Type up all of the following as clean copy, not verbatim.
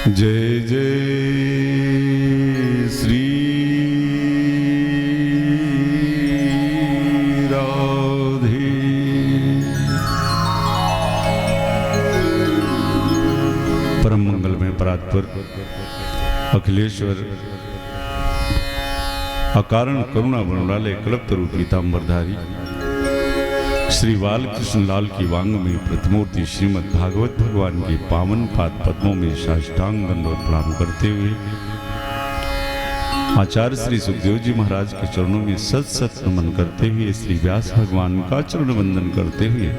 जय जय श्री राधे। परम मंगल में परात्पर अखिलेश्वर अकारण करुणा बनवाले कल्पतरु पीतांबरधारी श्री बालकृष्ण लाल की वांग में प्रतिमूर्ति श्रीमद् भागवत भगवान के पावन पाद पद्मों में साष्टांग दंडवत प्रणाम करते हुए आचार्य श्री सुखदेव जी महाराज के चरणों में सत सत नमन करते हुए श्री व्यास भगवान का चरण वंदन करते हुए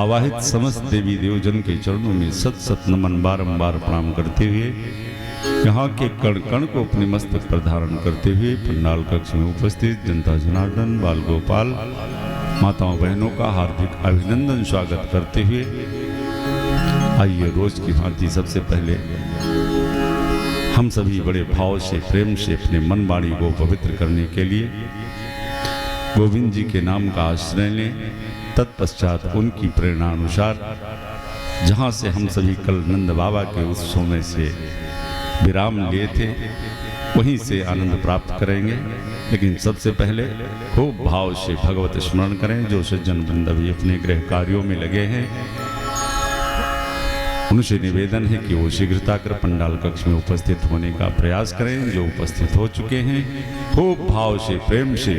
आवाहित समस्त देवी देवजन के चरणों में सत सत नमन बारंबार प्रणाम करते हुए यहाँ के कण कण को अपने मस्तक पर धारण करते हुए पंडाल कक्ष में उपस्थित जनता जनार्दन बाल गोपाल माताओं बहनों का हार्दिक अभिनंदन स्वागत करते हुए आइए रोज की भांति सबसे पहले हम सभी बड़े भाव से प्रेम से अपने मन वाणी को पवित्र करने के लिए गोविंद जी के नाम का आश्रय लें। तत्पश्चात उनकी प्रेरणा अनुसार जहाँ से हम सभी कल नंद बाबा के उत्सव में से विराम लिए थे वहीं से आनंद प्राप्त करेंगे। लेकिन सबसे पहले खूब भाव से भगवत स्मरण करें। जो सज्जन वृंद अभी अपने गृह कार्यों में लगे हैं उनसे निवेदन है कि वो शीघ्रता कर पंडाल कक्ष में उपस्थित होने का प्रयास करें। जो उपस्थित हो चुके हैं खूब भाव से प्रेम से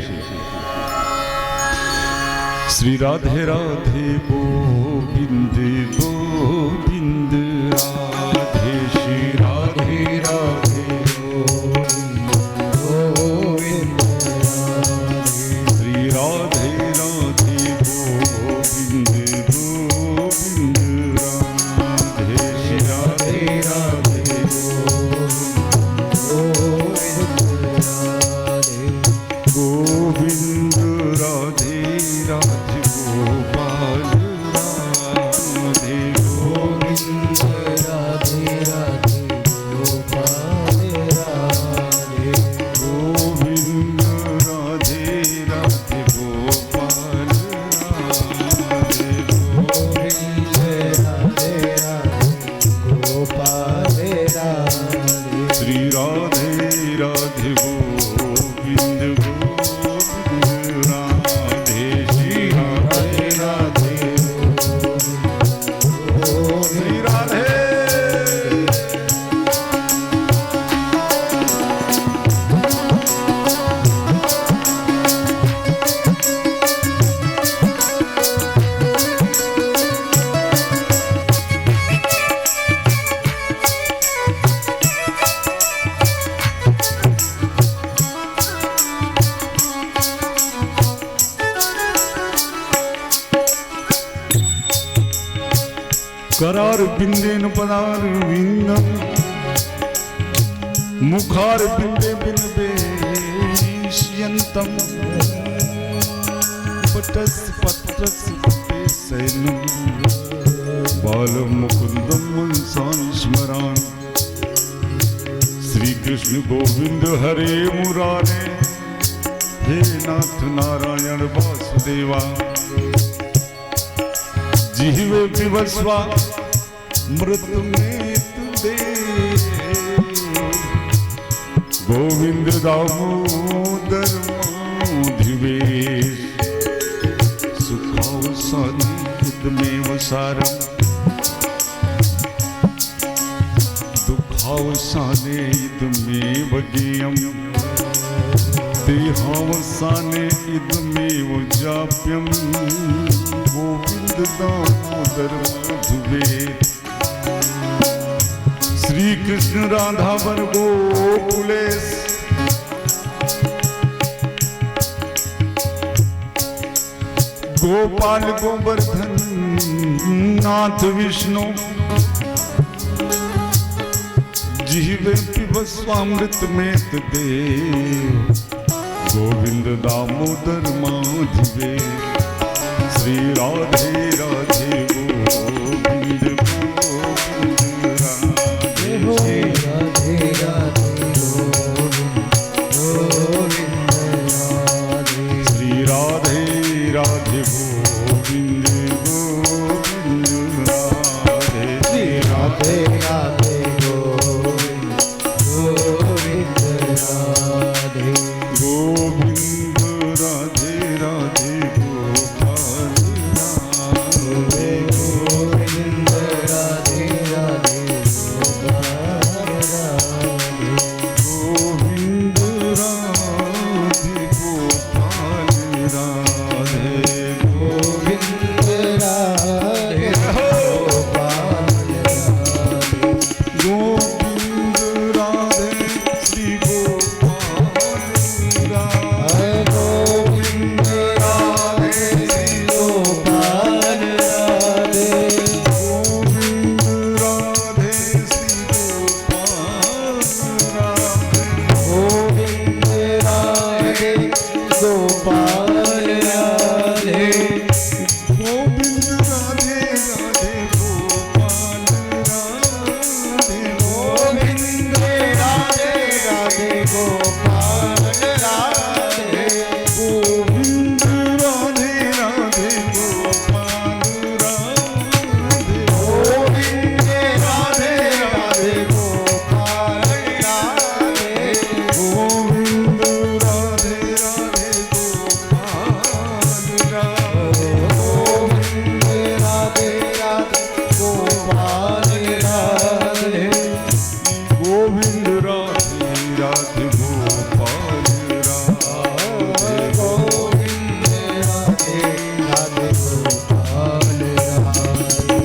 श्री राधे राधे गोविंद गोविंद राधे श्री राधे राधे गोविंद श्री राधे राधे गोविंद गोविंद राधे श्री राधे राधे गोविंद राधे राधे गोपाल राधे गोविंद राधे राधे गोपाल राधे गोविंद राधे राधे गोपाल राधे गोविंद राधे राधे गोपाल राधे श्री राधे राधे गोविंद करार बिंदेन पदार विंदम मुखार बिंदे बिन बेश्यंतम पटस पत्रस पटे सैलम बाल मुकुंदम मनसां स्मरान श्री कृष्ण गोविंद हरे मुरारे हे नाथ नारायण वासुदेवा जिह्वे विवस्वा मृत्यु में तुदे गोविंद दामोदर माधवेश सुखावसाने हितमेव सारम दुखावसाने हितमेव ज्ञेयम् देहावसाने हितमेव जाप्यम् गोविंद दामोदर माधवेश श्री कृष्ण राधा वर गोकुलेश गोपाल गोवर्धन नाथ विष्णु जिह्वे पिबस्वामृत में देव गोविंद दामोदर माधवेश श्री राधे राधे गोविंद गोविंद राधे राधे राधे गोविंद राधे श्री राधे राधे गोविंद गोविंद राधे श्री राधे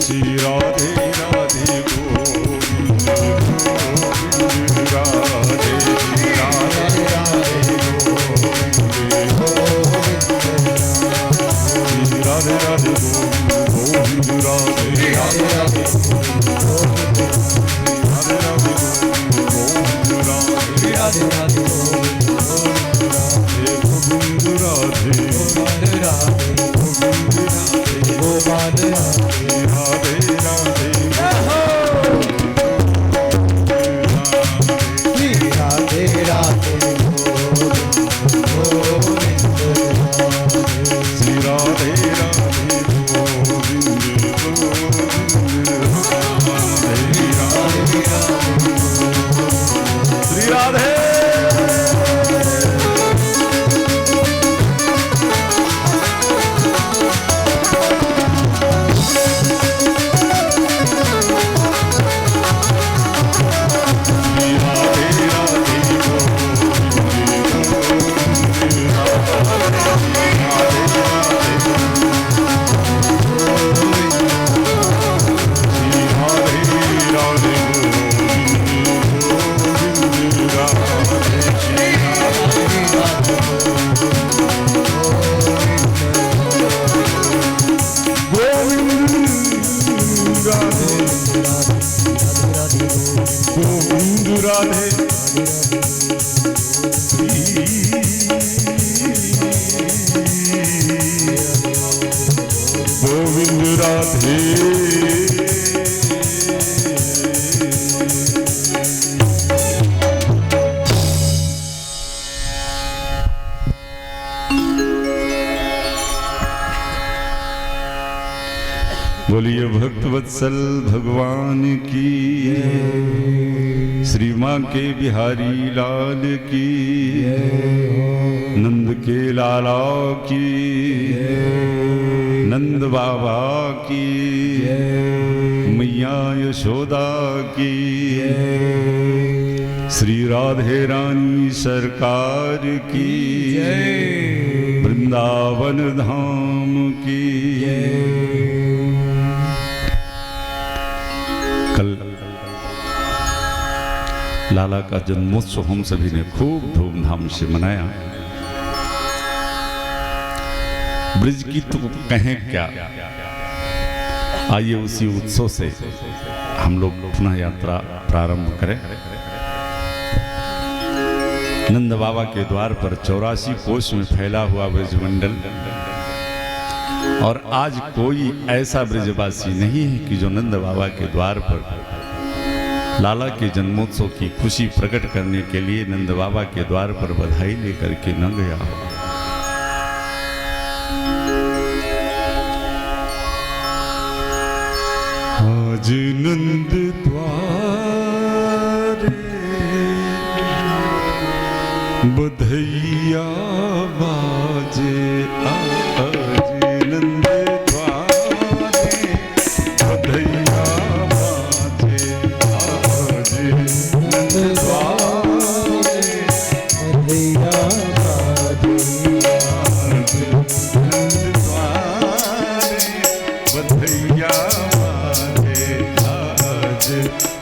श्री राधे राधे गोविंद गोविंद राधे राधे राधे राधे राधे गोविंद राधे राधे राधे राधे राधे गोविंद राधे गोपाल राधे राधे राधे राधे श्री राधे राधे गोविंद श्री राधे गोविंद राधे बोलिए भक्तवत्सल भगवान की श्री माँ के बिहारी लाल की नंद के लाला की नंद बाबा की मैया यशोदा की श्री राधे रानी सरकार की वृंदावन धाम की। कल लाला का जन्मोत्सव हम सभी ने खूब धूमधाम से मनाया। ब्रिज की तो कहें क्या, आइए उसी उत्सव से हम लोग पुनः यात्रा प्रारंभ करें। नंद बाबा के द्वार पर 84 कोस में फैला हुआ ब्रजमंडल, और आज कोई ऐसा ब्रजवासी नहीं है कि जो नंद बाबा के द्वार पर लाला के जन्मोत्सव की खुशी प्रकट करने के लिए नंद बाबा के द्वार पर बधाई लेकर के न गया हो। आज नंद द्वारे बधैया बाजे, आज नंद द्वारे बधैया बाजे, आज नंद द्वारे बधैया बाजे, आज नंद द्वारे बधैया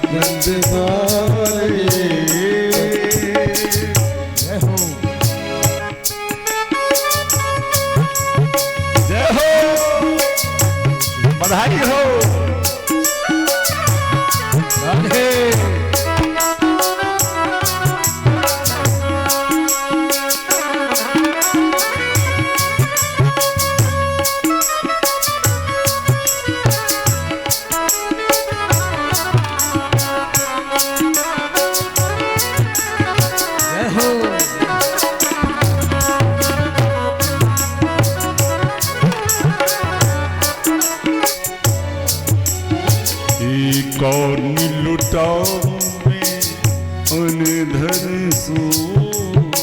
नंद द्वारे। जय हो, बधाई हो। राधे कौन लुटावे अनधन सोना,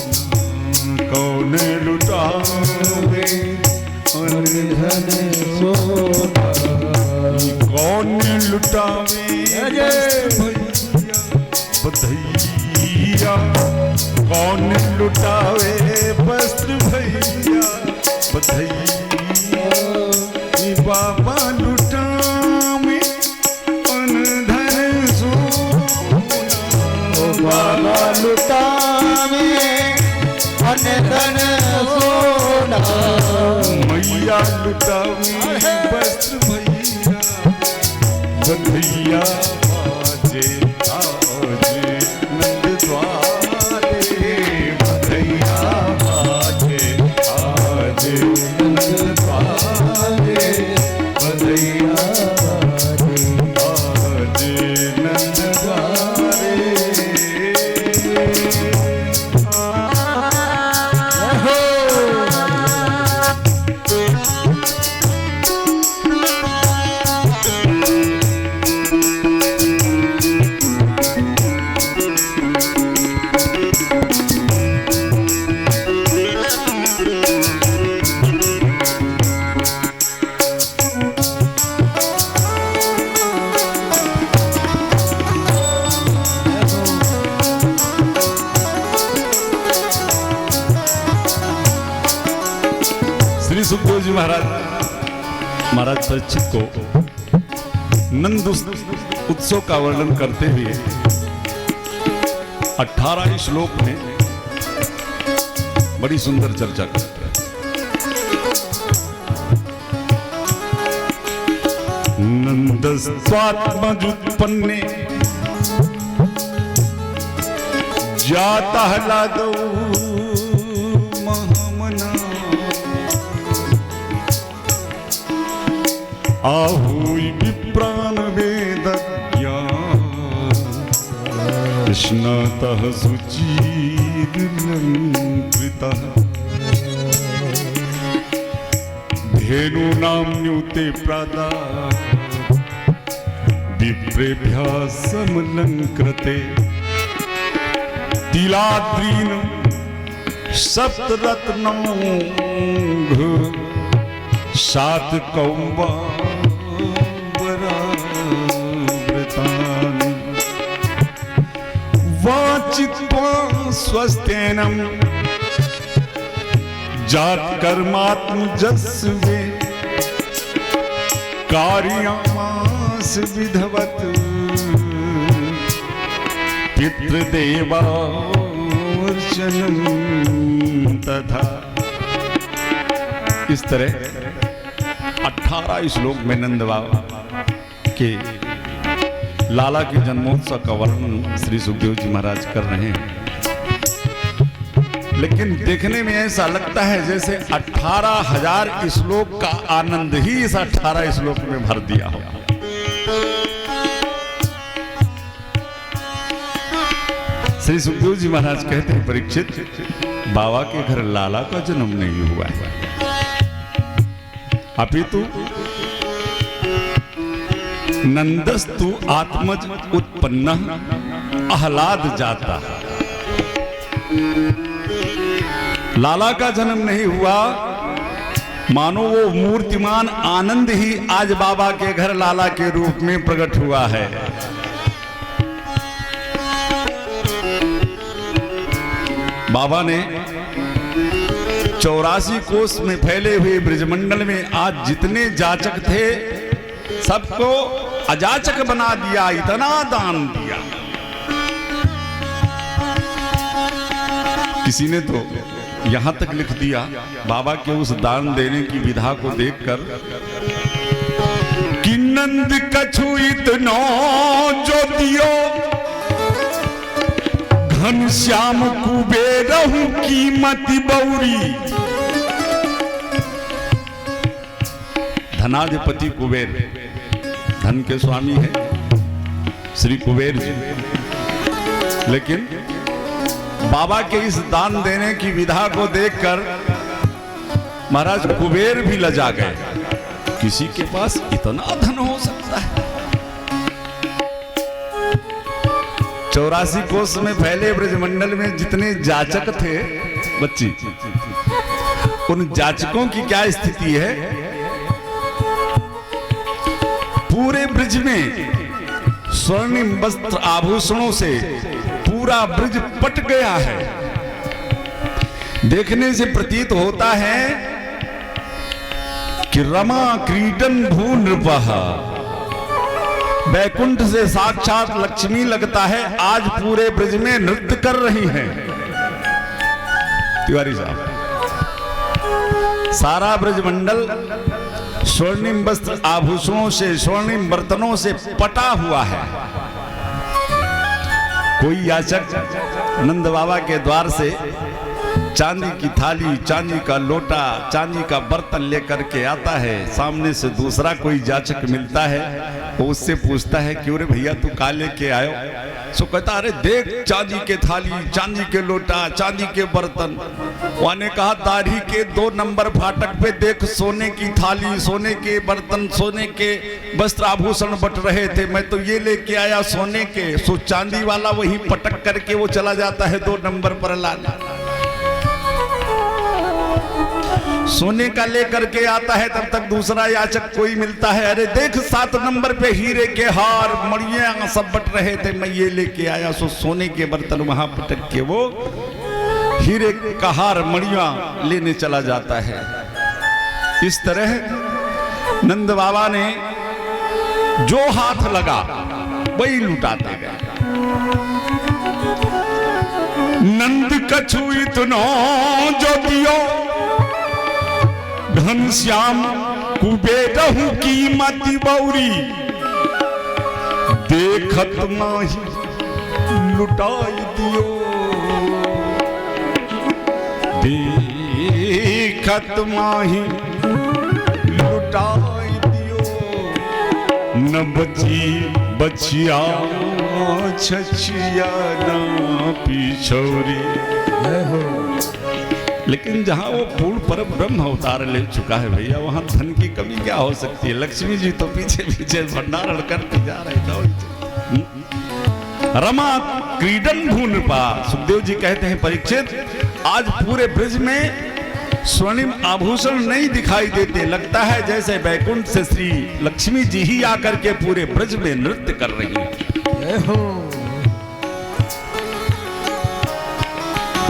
कौन लुटावे अनधन सोना, कौन लुटावे बधैया, कौन लुटावे वस्त्र भैया बधैया, बाबा लुटावे लुटावी वस्त्र भैया बधैया बाजे आज नंद द्वारे बधैया बाजे आज नंद द्वारे बधैया बाजे आज नंद द्वारे। सुखदेव जी महाराज परीक्षित को नंद उत्सव का वर्णन करते हुए 18 श्लोक में बड़ी सुंदर चर्चा करते हैं। नंदस्त्वात्मजुत्पन्ने जाता हलादो आहूय विप्राण वेदज्ञा कृष्णतः सुचीर्लंकृतः धेनूनाम्युते प्रादा विप्रेभ्यः समलंकृते तिलाद्रीन सप्तरत्नौ सात कौंबा वाचित्वा स्वस्तेनम जात कर्मात्मजस्वे कार्यामास विधवत पितृदेवार्चनम तथा। इस तरह 18 श्लोक में नंद बाबा के लाला के जन्मोत्सव का वर्णन श्री सुखदेव जी महाराज कर रहे हैं। लेकिन देखने में ऐसा लगता है जैसे 18,000 श्लोक का आनंद ही इस 18 श्लोक में भर दिया हो। श्री सुखदेव जी महाराज कहते हैं, परीक्षित, बाबा के घर लाला का जन्म नहीं हुआ है, अपितु नंदस्तु आत्मज उत्पन्न आह्लाद जाता। लाला का जन्म नहीं हुआ, मानो वो मूर्तिमान आनंद ही आज बाबा के घर लाला के रूप में प्रकट हुआ है। बाबा ने 84 कोस में फैले हुए ब्रजमंडल में आज जितने जाचक थे सबको अजाचक बना दिया, इतना दान दिया। किसी ने तो यहां तक लिख दिया बाबा के उस दान देने की विधा को देखकर कि नंद कछु इतनो जो दियो घनश्याम कुबेरहु कीमती बौरी। धनाधिपति कुबेर, धन के स्वामी है श्री कुबेर जी, लेकिन बाबा के इस दान देने की विधा को देखकर महाराज कुबेर भी लजा गए। किसी के पास इतना धन हो सकता है? 84 कोस में फैले ब्रजमंडल में जितने जाचक थे बच्ची, उन जाचकों की क्या स्थिति है? पूरे ब्रज में स्वर्णिम वस्त्र आभूषणों से पूरा ब्रज पट गया है। देखने से प्रतीत होता है कि रमा क्रीडन भू नृपः, बैकुंठ से साक्षात लक्ष्मी लगता है आज पूरे ब्रज में नृत्य कर रही हैं। तिवारी साहब, सारा ब्रजमंडल स्वर्णिम वस्त्र आभूषणों से, स्वर्णिम बर्तनों से पटा हुआ है। कोई याचक नंद बाबा के द्वार से चांदी की थाली, चांदी का लोटा, चांदी का बर्तन लेकर के आता है। सामने से दूसरा कोई याचक मिलता है, वो उससे पूछता है क्यों रे भैया तू का लेके आयो? सो कहता अरे देख चांदी के थाली, चांदी के लोटा, चांदी के बर्तन। वाने कहा दाढ़ी के 2 नंबर फाटक पे देख सोने की थाली, सोने के बर्तन, सोने के वस्त्र आभूषण बट रहे थे, मैं तो ये लेके आया सोने के। सो चांदी वाला वही पटक करके वो चला जाता है 2 नंबर पर लाने। सोने का लेकर के आता है, तब तक दूसरा याचक कोई मिलता है, अरे देख 7 नंबर पे हीरे के हार, मड़ियां सब बट रहे थे, मैं ये लेके आया। सो सोने के बर्तन वहां पटक के वो हीरे का हार, मड़ियां लेने चला जाता है। इस तरह नंद बाबा ने जो हाथ लगा वही लुटाते गए। नंद कछु इतनो जो दियो, घनश्याम कुबेरहु की मति बौरी, देखत माही लुटाई दियो, देखत माही लुटाई दियो। न बची बचिया छछिया न पिछौरी। लेकिन जहां वो पूर्ण परम ब्रह्म अवतार ले चुका है भैया, वहां धन की कमी क्या हो सकती है? लक्ष्मी जी तो पीछे पीछे भंडारण करके जा रहे। रमा क्रीडन भून पा। सुखदेव जी कहते हैं परीक्षित, आज पूरे ब्रज में स्वर्णिम आभूषण नहीं दिखाई देते, लगता है जैसे बैकुंठ से श्री लक्ष्मी जी ही आकर के पूरे ब्रज में नृत्य कर रही हैं।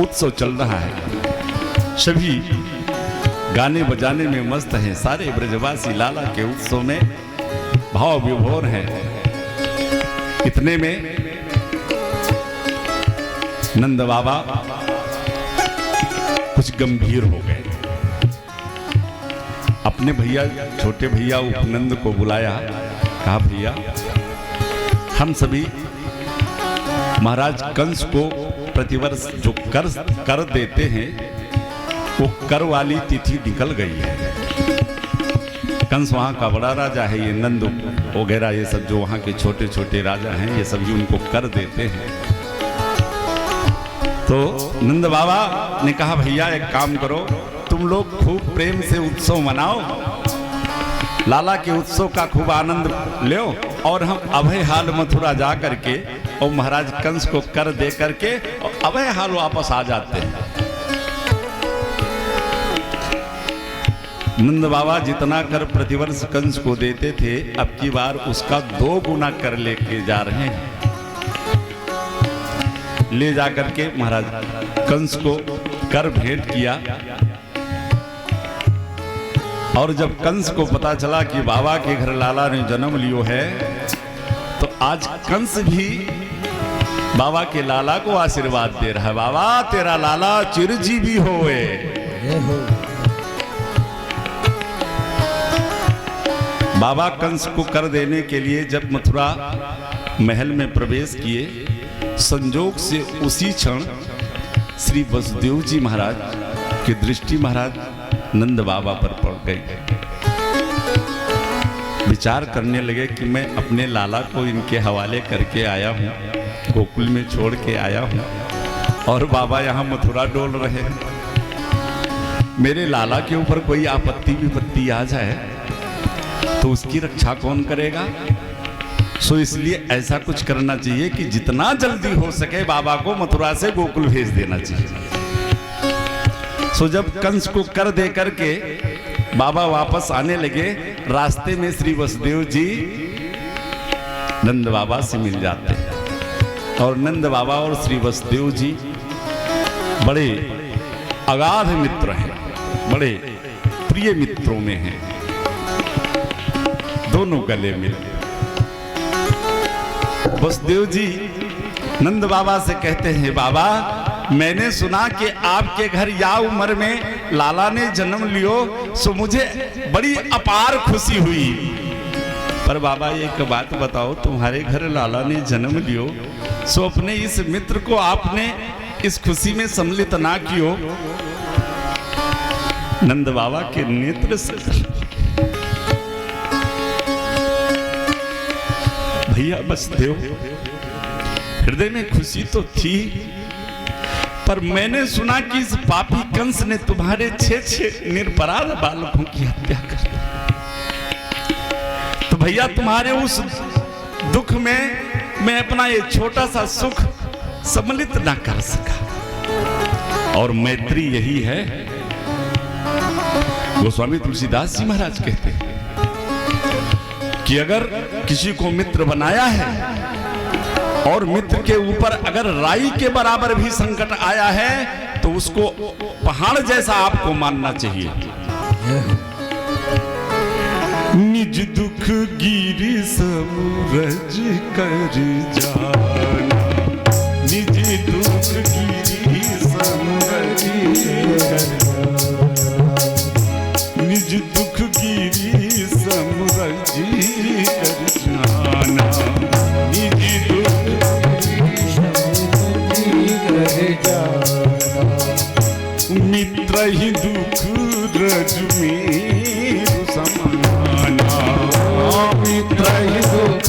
उत्सव चल रहा है, सभी गाने बजाने में मस्त हैं, सारे ब्रजवासी लाला के उत्सव में भाव विभोर हैं। इतने में नंद बाबा कुछ गंभीर हो गए। अपने भैया, छोटे भैया उपनंद को बुलाया, कहा भैया हम सभी महाराज कंस को प्रतिवर्ष जो कर देते हैं, वो कर वाली तिथि निकल गई है। कंस वहाँ का बड़ा राजा है, ये नंद वगैरह ये सब जो वहाँ के छोटे छोटे राजा हैं, ये सभी उनको कर देते हैं। तो नंद बाबा ने कहा भैया एक काम करो, तुम लोग खूब प्रेम से उत्सव मनाओ, लाला के उत्सव का खूब आनंद लो, और हम अभय हाल मथुरा जा करके और महाराज कंस को कर दे करके और अभय हाल वापस आ जाते हैं। नंद बाबा जितना कर प्रतिवर्ष कंस को देते थे, अब की बार उसका 2 गुना कर लेके जा रहे हैं। ले जाकर के महाराज कंस को कर भेंट किया, और जब कंस को पता चला कि बाबा के घर लाला ने जन्म लियो है, तो आज कंस भी बाबा के लाला को आशीर्वाद दे रहा है, बाबा तेरा लाला चिरजीवी होए। बाबा कंस को कर देने के लिए जब मथुरा महल में प्रवेश किए, संजोग से उसी क्षण श्री वसुदेव जी महाराज की दृष्टि महाराज नंद बाबा पर पड़ गई। विचार करने लगे कि मैं अपने लाला को इनके हवाले करके आया हूँ, गोकुल में छोड़ के आया हूँ, और बाबा यहाँ मथुरा डोल रहे हैं। मेरे लाला के ऊपर कोई आपत्ति विपत्ति आ जाए तो उसकी रक्षा कौन करेगा? सो इसलिए ऐसा कुछ करना चाहिए कि जितना जल्दी हो सके बाबा को मथुरा से गोकुल भेज देना चाहिए। सो जब कंस को कर दे करके बाबा वापस आने लगे, रास्ते में श्री वसुदेव जी नंद बाबा से मिल जाते हैं, और नंद बाबा और श्री वसुदेव जी बड़े अगाध मित्र हैं, बड़े प्रिय मित्रों में हैं, दोनों गले मिले। वसुदेव जी नंद बाबा से कहते हैं, बाबा मैंने सुना कि आपके घर या उम्र में लाला ने जन्म लियो, सो मुझे बड़ी अपार खुशी हुई। पर बाबा एक बात बताओ, तुम्हारे घर लाला ने जन्म लियो, सो अपने इस मित्र को आपने इस खुशी में सम्मिलित ना कियो। नंद बाबा के नेत्र से भैया बसदेव, हृदय में खुशी तो थी, पर मैंने सुना कि इस पापी कंस ने तुम्हारे 6 निरपराध बालकों की हत्या कर दी। तो भैया तुम्हारे उस दुख में मैं अपना ये छोटा सा सुख सम्मिलित ना कर सका। और मैत्री यही है, गोस्वामी तुलसीदास जी महाराज कहते हैं कि अगर किसी को मित्र बनाया है और मित्र के ऊपर अगर राई के बराबर भी संकट आया है तो उसको पहाड़ जैसा आपको मानना चाहिए। निज दुख गिरि समरज कर जाना, निज दुख गिरि समरज कर जाना, निज दुख गिरि समरज कर जाना, निज मित्र ही दुख रज में समाना, मित्र ही दुख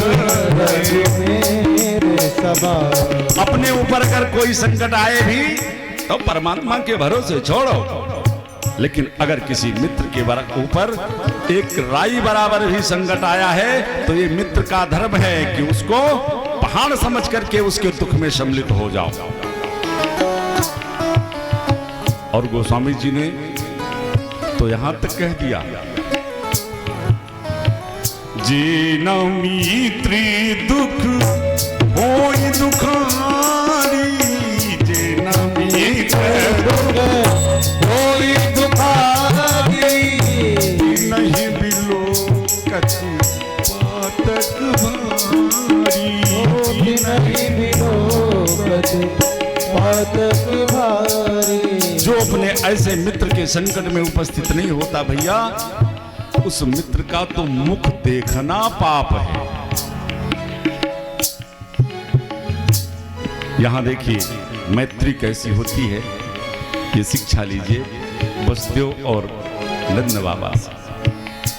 रज में समाना। अपने ऊपर अगर कोई संकट आए भी तो परमात्मा के भरोसे छोड़ो, लेकिन अगर किसी मित्र के ऊपर एक राई बराबर भी संकट आया है तो ये मित्र का धर्म है कि उसको पहाड़ समझ करके उसके दुख में सम्मिलित हो जाओ। और गोस्वामी जी ने तो यहां तक कह दिया, जे न मित्र दुख होई दुखारी, जे न मित्र दुख होई दुखारी, नहीं बिलो कछु पातक भारी, नहीं बिलो कछु पातक भारी। जो अपने ऐसे मित्र के संकट में उपस्थित नहीं होता भैया, उस मित्र का तो मुख देखना पाप है। यहां देखिए मैत्री कैसी होती है, ये शिक्षा लीजिए बसदेव और नंद बाबा से।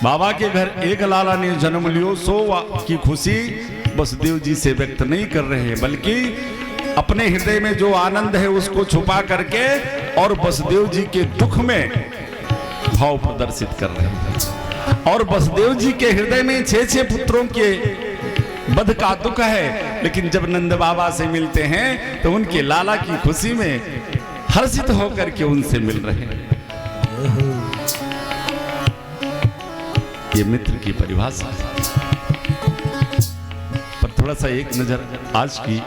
बाबा के घर एक लाला ने जन्म लियो, सो की खुशी बसदेव जी से व्यक्त नहीं कर रहे हैं, बल्कि अपने हृदय में जो आनंद है उसको छुपा करके और बसदेव जी के दुख में भाव प्रदर्शित कर रहे हैं। और बसदेव जी के हृदय में 6 पुत्रों के वध का दुख है, लेकिन जब नंद बाबा से मिलते हैं तो उनके लाला की खुशी में हर्षित होकर के उनसे मिल रहे हैं। ये मित्र की परिभाषा है। पर थोड़ा सा एक नजर आज की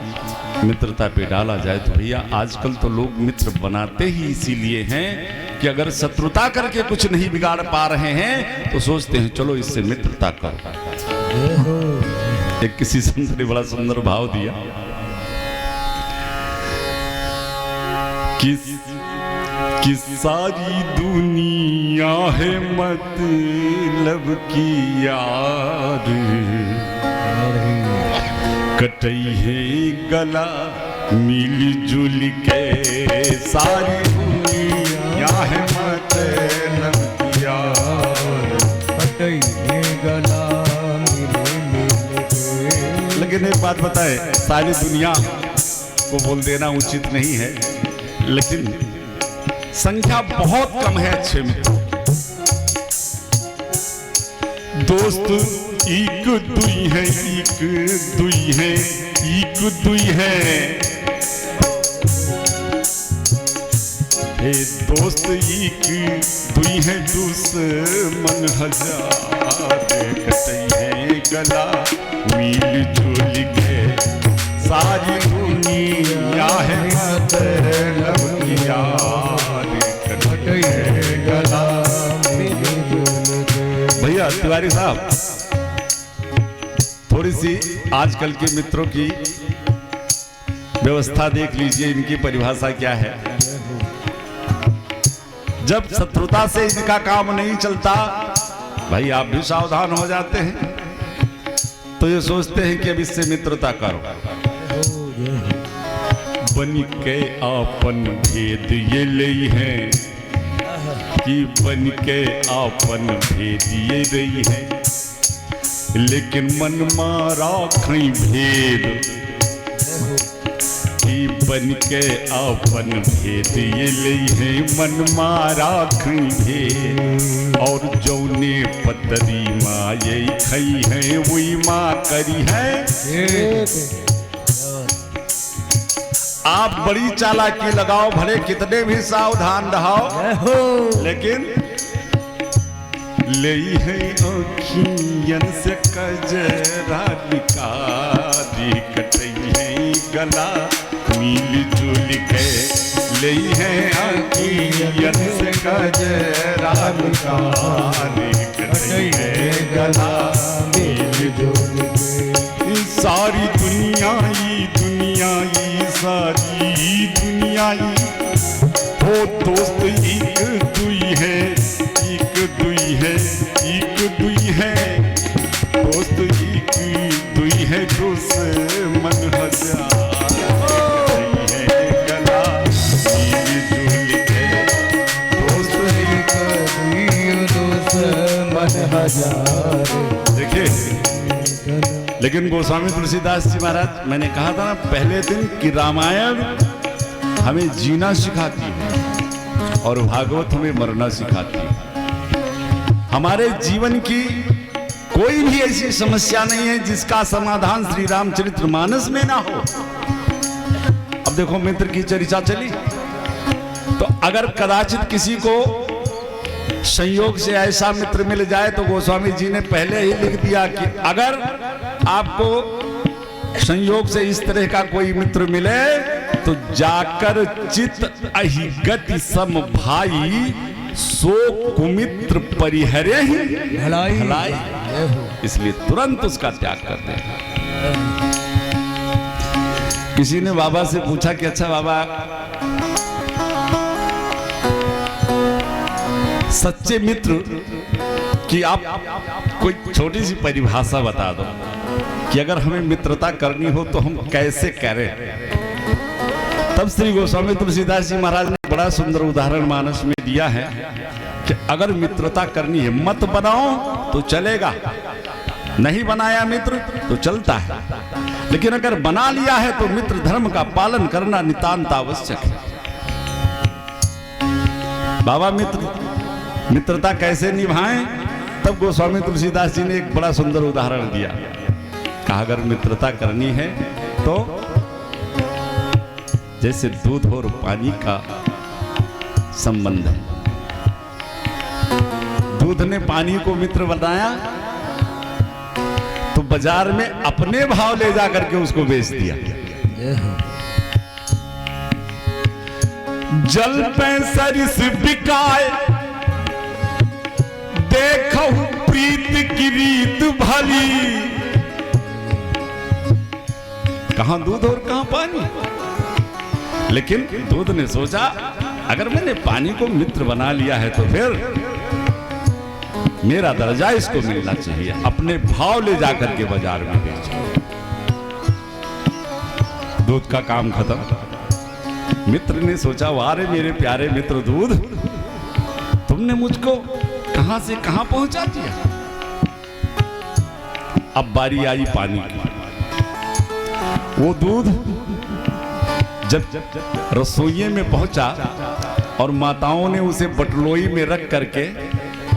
मित्रता पे डाला जाए तो भैया आजकल तो लोग मित्र बनाते ही इसीलिए हैं कि अगर शत्रुता करके कुछ नहीं बिगाड़ पा रहे हैं तो सोचते हैं चलो इससे मित्रता कर। एक किसी संत ने बड़ा सुंदर भाव दिया, किस सारी दुनिया है मतलब की यार, कटई है गला मिलजुल के, सारी दुनिया है मतलब की यार, कटई है गला मिल के। लेकिन एक बात बताए, सारी दुनिया को बोल देना उचित नहीं है, लेकिन संख्या बहुत कम है अच्छे मित्र। दोस्त एक दुई है, एक दुई है, एक दुई है, हे दोस्त एक दुई है, दुश्मन हजार, कटई है गला मिलजुल के, सारी दुनिया है मतलब की यार, कटई है गला मिलजुल के। भैया तिवारी साहब, थोड़ी सी आजकल के मित्रों की व्यवस्था देख लीजिए, इनकी परिभाषा क्या है। जब शत्रुता से इनका काम नहीं चलता, भाई आप भी सावधान हो जाते हैं, तो ये सोचते हैं कि अब इससे मित्रता करो। बन के आपन भेद ये लई है कि बन के आपन भेद ये रही है, लेकिन मन मारा खई भेद कि बन के आपन भेद ये लई है, मन मारा खई भेद। और जौने पतरी माँ ये खई है वही माँ करी है। आप बड़ी चालाकी लगाओ, भले कितने भी सावधान रहो, लेकिन ले है अखियन से कजरा निकारी कटई है गला मिल जुल के, ले है अखियन से कजरा निकारी कटई है गला मिल जुल के। सारी दुनिया सारी दुनिया हो दोस्त एक दुई है, एक दुई है, एक दुई है, दोस्त एक दुई है, दुश्मन हजार है गला मिल जुल के, दोस्त एक दुई दुश्मन हजार। देखिए, लेकिन गोस्वामी तुलसीदास जी महाराज, मैंने कहा था ना पहले दिन कि रामायण हमें जीना सिखाती है और भागवत हमें मरना सिखाती है। हमारे जीवन की कोई भी ऐसी समस्या नहीं है जिसका समाधान श्री रामचरितमानस में ना हो। अब देखो, मित्र की चर्चा चली, तो अगर कदाचित किसी को संयोग से ऐसा मित्र मिल जाए तो गोस्वामी जी ने पहले ही लिख दिया कि अगर आपको संयोग से इस तरह का कोई मित्र मिले तो जाकर चित अहिगति सम भाई, सो कुमित्र परिहरे ही भलाई। इसलिए तुरंत उसका त्याग कर दे। किसी ने बाबा से पूछा कि अच्छा बाबा, सच्चे मित्र की आप कोई छोटी सी परिभाषा बता दो कि अगर हमें मित्रता करनी हो तो हम कैसे करें। तब श्री गोस्वामी तुलसीदास जी महाराज ने बड़ा सुंदर उदाहरण मानस में दिया है कि अगर मित्रता करनी है, मत बनाओ तो चलेगा, नहीं बनाया मित्र तो चलता है, लेकिन अगर बना लिया है तो मित्र धर्म का पालन करना नितांत आवश्यक है। बाबा मित्रता कैसे निभाएं? तब गोस्वामी तुलसीदास जी ने एक बड़ा सुंदर उदाहरण दिया। कहा अगर मित्रता करनी है तो जैसे दूध और पानी का संबंध है। दूध ने पानी को मित्र बनाया तो बाजार में अपने भाव ले जा करके उसको बेच दिया। जल पे सरिस बिकाए, देखो प्रीत की रीत भली। कहां दूध और कहां पानी। लेकिन दूध ने सोचा अगर मैंने पानी को मित्र बना लिया है तो फिर मेरा दर्जा इसको मिलना चाहिए, अपने भाव ले जाकर के बाजार में बेचो। दूध का काम खत्म। मित्र ने सोचा वाह रे मेरे प्यारे मित्र दूध, तुमने मुझको कहां से कहां पहुंचा दिया। अब बारी आई पानी की। वो दूध जब रसोई में पहुंचा और माताओं ने उसे बटलोई में रख करके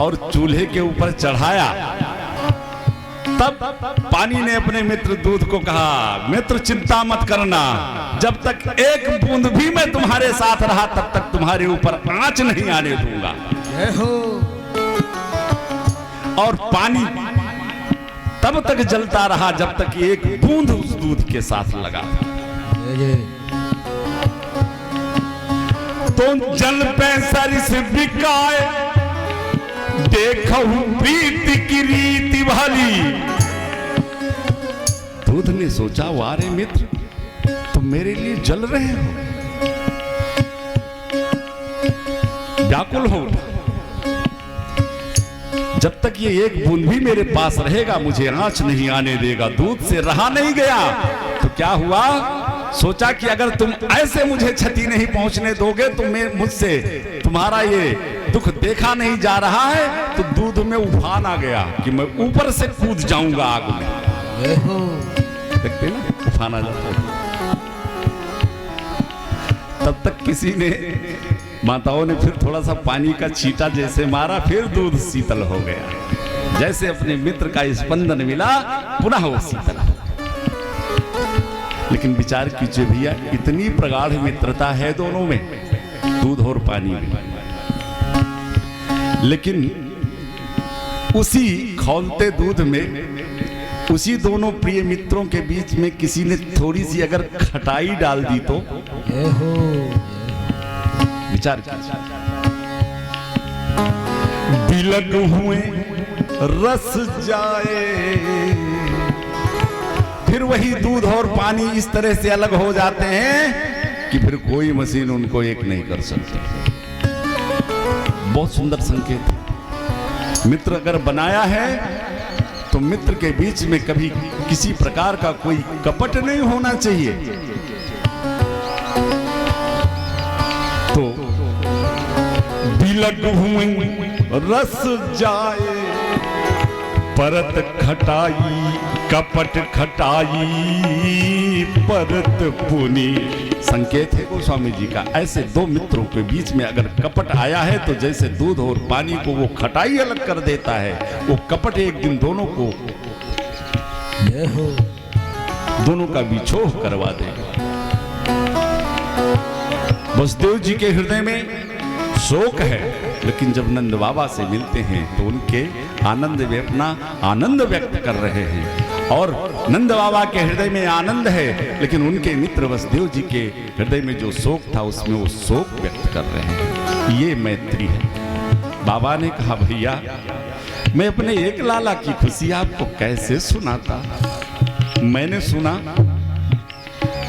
और चूल्हे के ऊपर चढ़ाया, तब पानी ने अपने मित्र दूध को कहा मित्र चिंता मत करना, जब तक एक बूंद भी मैं तुम्हारे साथ रहा तब तक तुम्हारे ऊपर आंच नहीं आने दूंगा। और पानी तब तक जलता रहा जब तक एक बूंद उस दूध के साथ लगा। तो जल पे सरिस बिकाए, देखो प्रीत की रीति भली। दूध ने सोचा वारे मित्र तुम मेरे लिए जल रहे हो, व्याकुल हो उठा। जब तक ये एक बूंद भी मेरे पास रहेगा मुझे आंच नहीं आने देगा। दूध से रहा नहीं गया तो क्या हुआ, सोचा कि अगर तुम ऐसे मुझे क्षति नहीं पहुंचने दोगे तो मैं मुझसे तुम्हारा ये दुख देखा नहीं जा रहा है, तो दूध में उफान आ गया कि मैं ऊपर से कूद जाऊंगा आग में। देखते ना उफान आ जाता है। तब तक किसी ने, माताओं ने फिर थोड़ा सा पानी का छींटा जैसे मारा, फिर दूध शीतल हो गया। जैसे अपने मित्र का स्पंदन मिला पुनः वो शीतल हो। लेकिन विचार कीजिए भैया, इतनी प्रगाढ़ मित्रता है दोनों में, दूध और पानी में, लेकिन उसी खौलते दूध में, उसी दोनों प्रिय मित्रों के बीच में किसी ने थोड़ी सी अगर खटाई डाल दी तो विचार कीजिए। बिलग हुए रस जाए, फिर वही दूध और पानी इस तरह से अलग हो जाते हैं कि फिर कोई मशीन उनको एक नहीं कर सकती। बहुत सुंदर संकेत। मित्र अगर बनाया है तो मित्र के बीच में कभी किसी प्रकार का कोई कपट नहीं होना चाहिए। तो बिलग हुए रस जाए, परत खटाई कपट खटाई परत पुनी। संकेत है गोस्वामी जी का। ऐसे दो मित्रों के बीच में अगर कपट आया है तो जैसे दूध और पानी को वो खटाई अलग कर देता है, वो कपट एक दिन दोनों को, दोनों का बिछोह करवा देगा। वसुदेव जी के हृदय में शोक है, लेकिन जब नंद बाबा से मिलते हैं तो उनके आनंद में अपना आनंद व्यक्त कर रहे हैं। और नंद बाबा के हृदय में आनंद है, लेकिन उनके मित्र वसुदेव जी के हृदय में जो शोक था उसमें वो शोक व्यक्त कर रहे हैं। ये मैत्री है। बाबा ने कहा भैया मैं अपने एक लाला की खुशी आपको कैसे सुनाता। मैंने सुना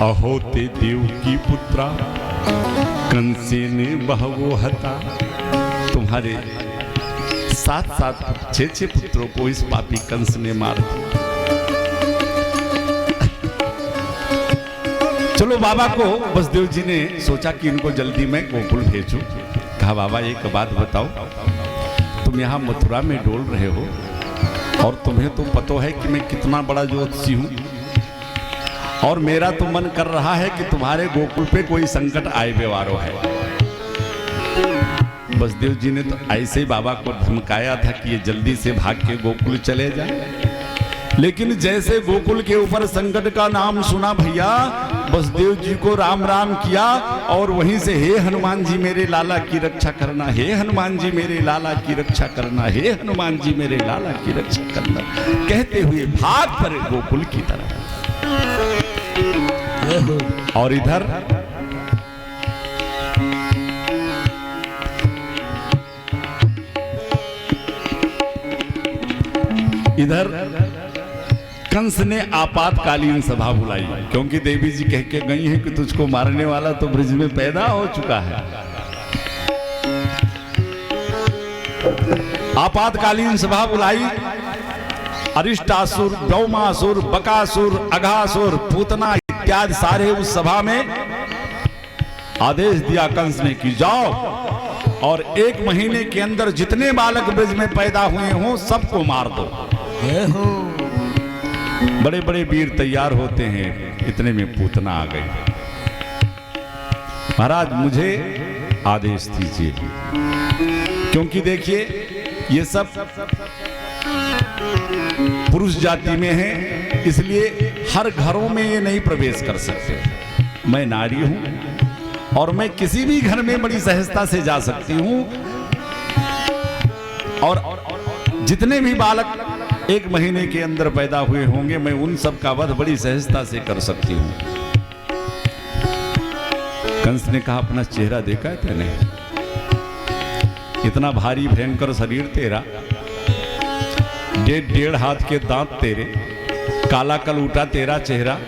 अहोते देव की पुत्रा कंसे ने बहवो हता। तुम्हारे 7 6 पुत्रों को इस पापी कंस ने मार दिया। चलो बाबा को वसुदेव जी ने सोचा कि इनको जल्दी मैं गोकुल भेजूं। कहा बाबा एक बात बताओ, तुम यहाँ मथुरा में डोल रहे हो और तुम्हें तो पता है कि मैं कितना बड़ा ज्योतिषी हूँ, और मेरा तो मन कर रहा है कि तुम्हारे गोकुल पे कोई संकट आए व्यवहारो है। वसुदेव जी ने तो ऐसे ही बाबा को धमकाया था कि ये जल्दी से भाग के गोकुल चले जाए। लेकिन जैसे गोकुल के ऊपर संकट का नाम सुना भैया, वसुदेव जी को राम राम किया और वहीं से हे हनुमान जी मेरे लाला की रक्षा करना, हे हनुमान जी मेरे लाला की रक्षा करना, हे हनुमान जी मेरे लाला की रक्षा करना कहते हुए भाग पड़े गोकुल की तरफ। और इधर कंस ने आपातकालीन सभा बुलाई, क्योंकि देवी जी कह के गई हैं कि तुझको मारने वाला तो ब्रिज में पैदा हो चुका है। आपातकालीन सभा बुलाई। अरिष्टासुर, ब्रह्मासुर, बकासुर, अघासुर, पूतना इत्यादि सारे उस सभा में आदेश दिया कंस ने कि जाओ और 1 महीने के अंदर जितने बालक ब्रिज में पैदा हुए हों सबको मार दो। बड़े बड़े वीर तैयार होते हैं, इतने में पूतना आ गई। महाराज मुझे आदेश दीजिए, क्योंकि देखिए ये सब पुरुष जाति में है, इसलिए हर घरों में ये नहीं प्रवेश कर सकते। मैं नारी हूं और मैं किसी भी घर में बड़ी सहजता से जा सकती हूं, और जितने भी बालक 1 महीने के अंदर पैदा हुए होंगे मैं उन सब का वध बड़ी सहजता से कर सकती हूं। कंस ने कहा अपना चेहरा देखा है तेने? इतना भारी भयंकर शरीर तेरा, 1.5 हाथ के दांत तेरे, काला कलूटा तेरा चेहरा,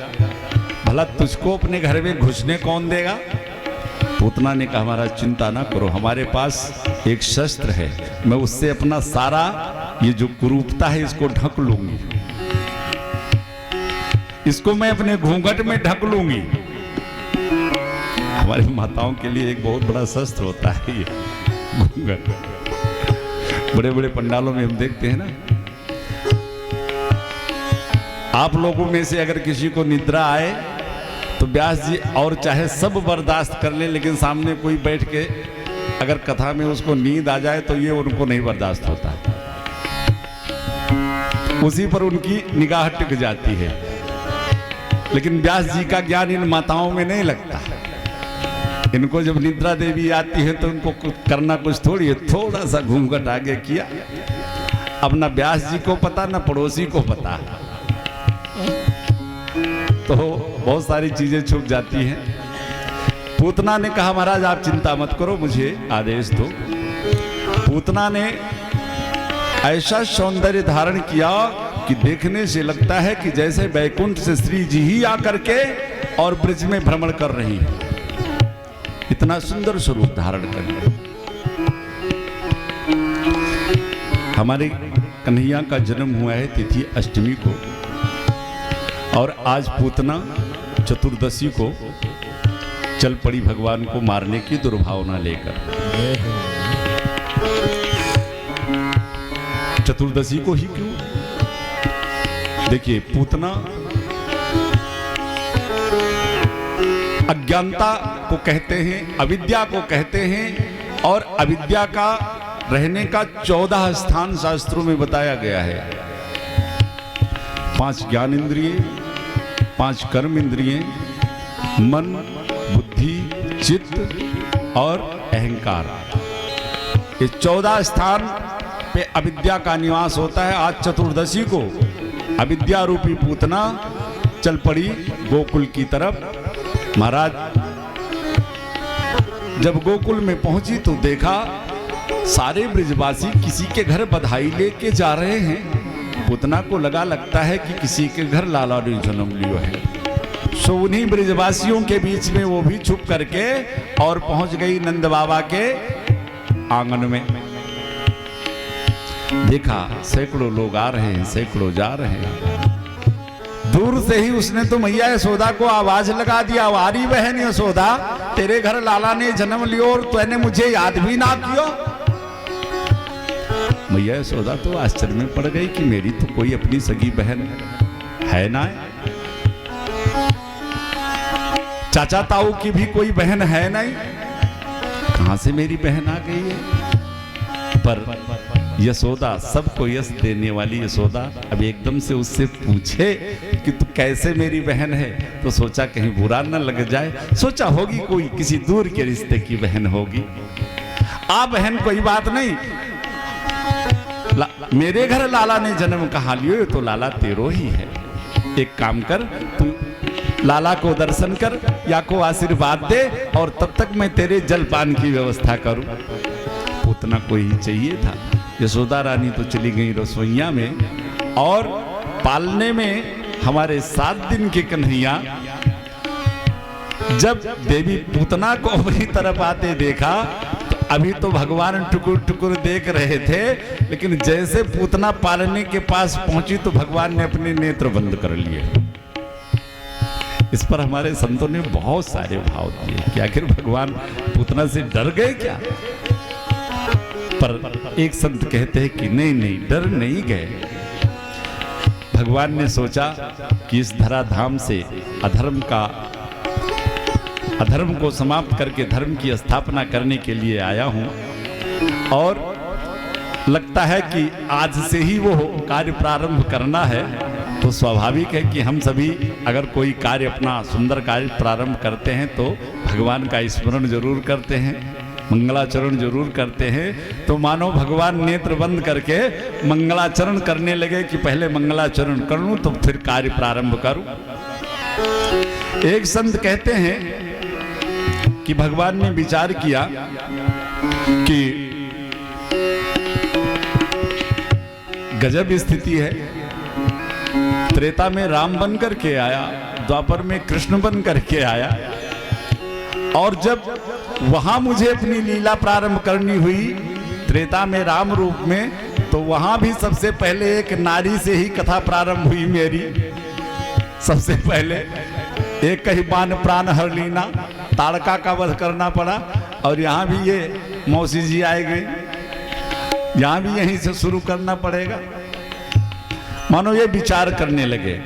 भला तुझको अपने घर में घुसने कौन देगा? पूतना ने कहा महाराज चिंता ना करो, हमारे पास एक शस्त्र है, मैं उससे अपना सारा ये जो कुरूपता है इसको ढक लूंगी, इसको मैं अपने घूंघट में ढक लूंगी। हमारी माताओं के लिए एक बहुत बड़ा शस्त्र होता है ये घूंघट। बड़े बड़े पंडालों में हम देखते हैं ना, आप लोगों में से अगर किसी को निद्रा आए तो व्यास जी और चाहे सब बर्दाश्त कर ले, लेकिन सामने कोई बैठ के अगर कथा में उसको नींद आ जाए तो ये उनको नहीं बर्दाश्त होता, उसी पर उनकी निगाह टिक जाती है। लेकिन व्यास जी का ज्ञान इन माताओं में नहीं लगता। इनको जब निद्रा देवी आती है तो उनको करना कुछ थोड़ी है, थोड़ा सा घूंघट आगे किया, अब ना व्यास जी को पता ना पड़ोसी को पता, तो बहुत सारी चीजें छुप जाती हैं। पूतना ने कहा महाराज आप चिंता मत करो, मुझे आदेश दो। पूतना ने ऐसा सौंदर्य धारण किया कि देखने से लगता है कि जैसे बैकुंठ से श्री जी ही आकर के और ब्रज में भ्रमण कर रही है, इतना सुंदर स्वरूप धारण कर। हमारे कन्हैया का जन्म हुआ है तिथि अष्टमी को, और आज पूतना चतुर्दशी को चल पड़ी भगवान को मारने की दुर्भावना लेकर। चतुर्दशी को ही क्यों? देखिए, पूतना अज्ञानता को कहते हैं, अविद्या को कहते हैं, और अविद्या का रहने का 14 स्थान शास्त्रों में बताया गया है। 5 ज्ञान इंद्रिय, 5 कर्म इंद्रिय, मन, बुद्धि, चित्त और अहंकार, ये 14 स्थान पे अविद्या का निवास होता है। आज चतुर्दशी को अविद्या रूपी पूतना चल पड़ी गोकुल की तरफ। महाराज जब गोकुल में पहुंची तो देखा सारे ब्रजवासी किसी के घर बधाई लेके जा रहे हैं। पूतना को लगता है कि किसी के घर लाला ने जन्म लियो है। सो उन्हीं ब्रजवासियों के बीच में वो भी छुप करके और पहुंच गई नंद बाबा के आंगन में। देखा सैकड़ों लोग आ रहे हैं, सैकड़ों जा रहे हैं। दूर से ही उसने तो मैया यशोदा को आवाज लगा दिया, वारी बहन यशोदा, तेरे घर लाला ने जन्म लियो और तूने मुझे याद भी ना कियो। मैया यशोदा तो आश्चर्य में पड़ गई कि मेरी तो कोई अपनी सगी बहन है ना, चाचा ताऊ की भी कोई बहन है नहीं, कहां से मेरी बहन आ गई है। पर यशोदा, सबको यश देने वाली यशोदा, अब एकदम से उससे पूछे कि तू कैसे मेरी बहन है, तो सोचा कहीं बुरा न लग जाए, सोचा होगी कोई किसी दूर के रिश्ते की बहन होगी। आ बहन कोई बात नहीं, मेरे घर लाला ने जन्म कहाँ लियो, तो लाला तेरो ही है। एक काम कर, तू लाला को दर्शन कर या को आशीर्वाद दे और तब तक मैं तेरे जलपान की व्यवस्था करूं। पूतना को ही चाहिए था। यशोदा रानी तो चली गई रसोइया में, और पालने में हमारे 7 दिन के कन्हैया जब देवी पूतना को अपनी तरफ आते देखा तो अभी तो भगवान टुकुर टुकुर देख रहे थे, लेकिन जैसे पूतना पालने के पास पहुंची तो भगवान ने अपने नेत्र बंद कर लिए। इस पर हमारे संतों ने बहुत सारे भाव दिए कि आखिर भगवान पूतना से डर गए क्या। पर एक संत कहते हैं कि नहीं नहीं, डर नहीं गए। भगवान ने सोचा कि इस धराधाम से अधर्म को समाप्त करके धर्म की स्थापना करने के लिए आया हूं, और लगता है कि आज से ही वो कार्य प्रारंभ करना है। तो स्वाभाविक है कि हम सभी अगर कोई कार्य, अपना सुंदर कार्य प्रारंभ करते हैं तो भगवान का स्मरण जरूर करते हैं, मंगलाचरण जरूर करते हैं। तो मानो भगवान नेत्र बंद करके मंगलाचरण करने लगे कि पहले मंगलाचरण कर लूं तो फिर कार्य प्रारंभ करूं। एक संत कहते हैं कि भगवान ने विचार किया कि गजब स्थिति है, त्रेता में राम बन करके आया, द्वापर में कृष्ण बन करके आया, और जब वहां मुझे अपनी लीला प्रारंभ करनी हुई, त्रेता में राम रूप में, तो वहां भी सबसे पहले एक नारी से ही कथा प्रारंभ हुई मेरी। सबसे पहले एक ही बाण प्राण हर लीना, ताड़का का वध करना पड़ा। और यहाँ भी ये मौसी जी आए गए, यहाँ भी यहीं से शुरू करना पड़ेगा। मानो ये विचार करने लगे।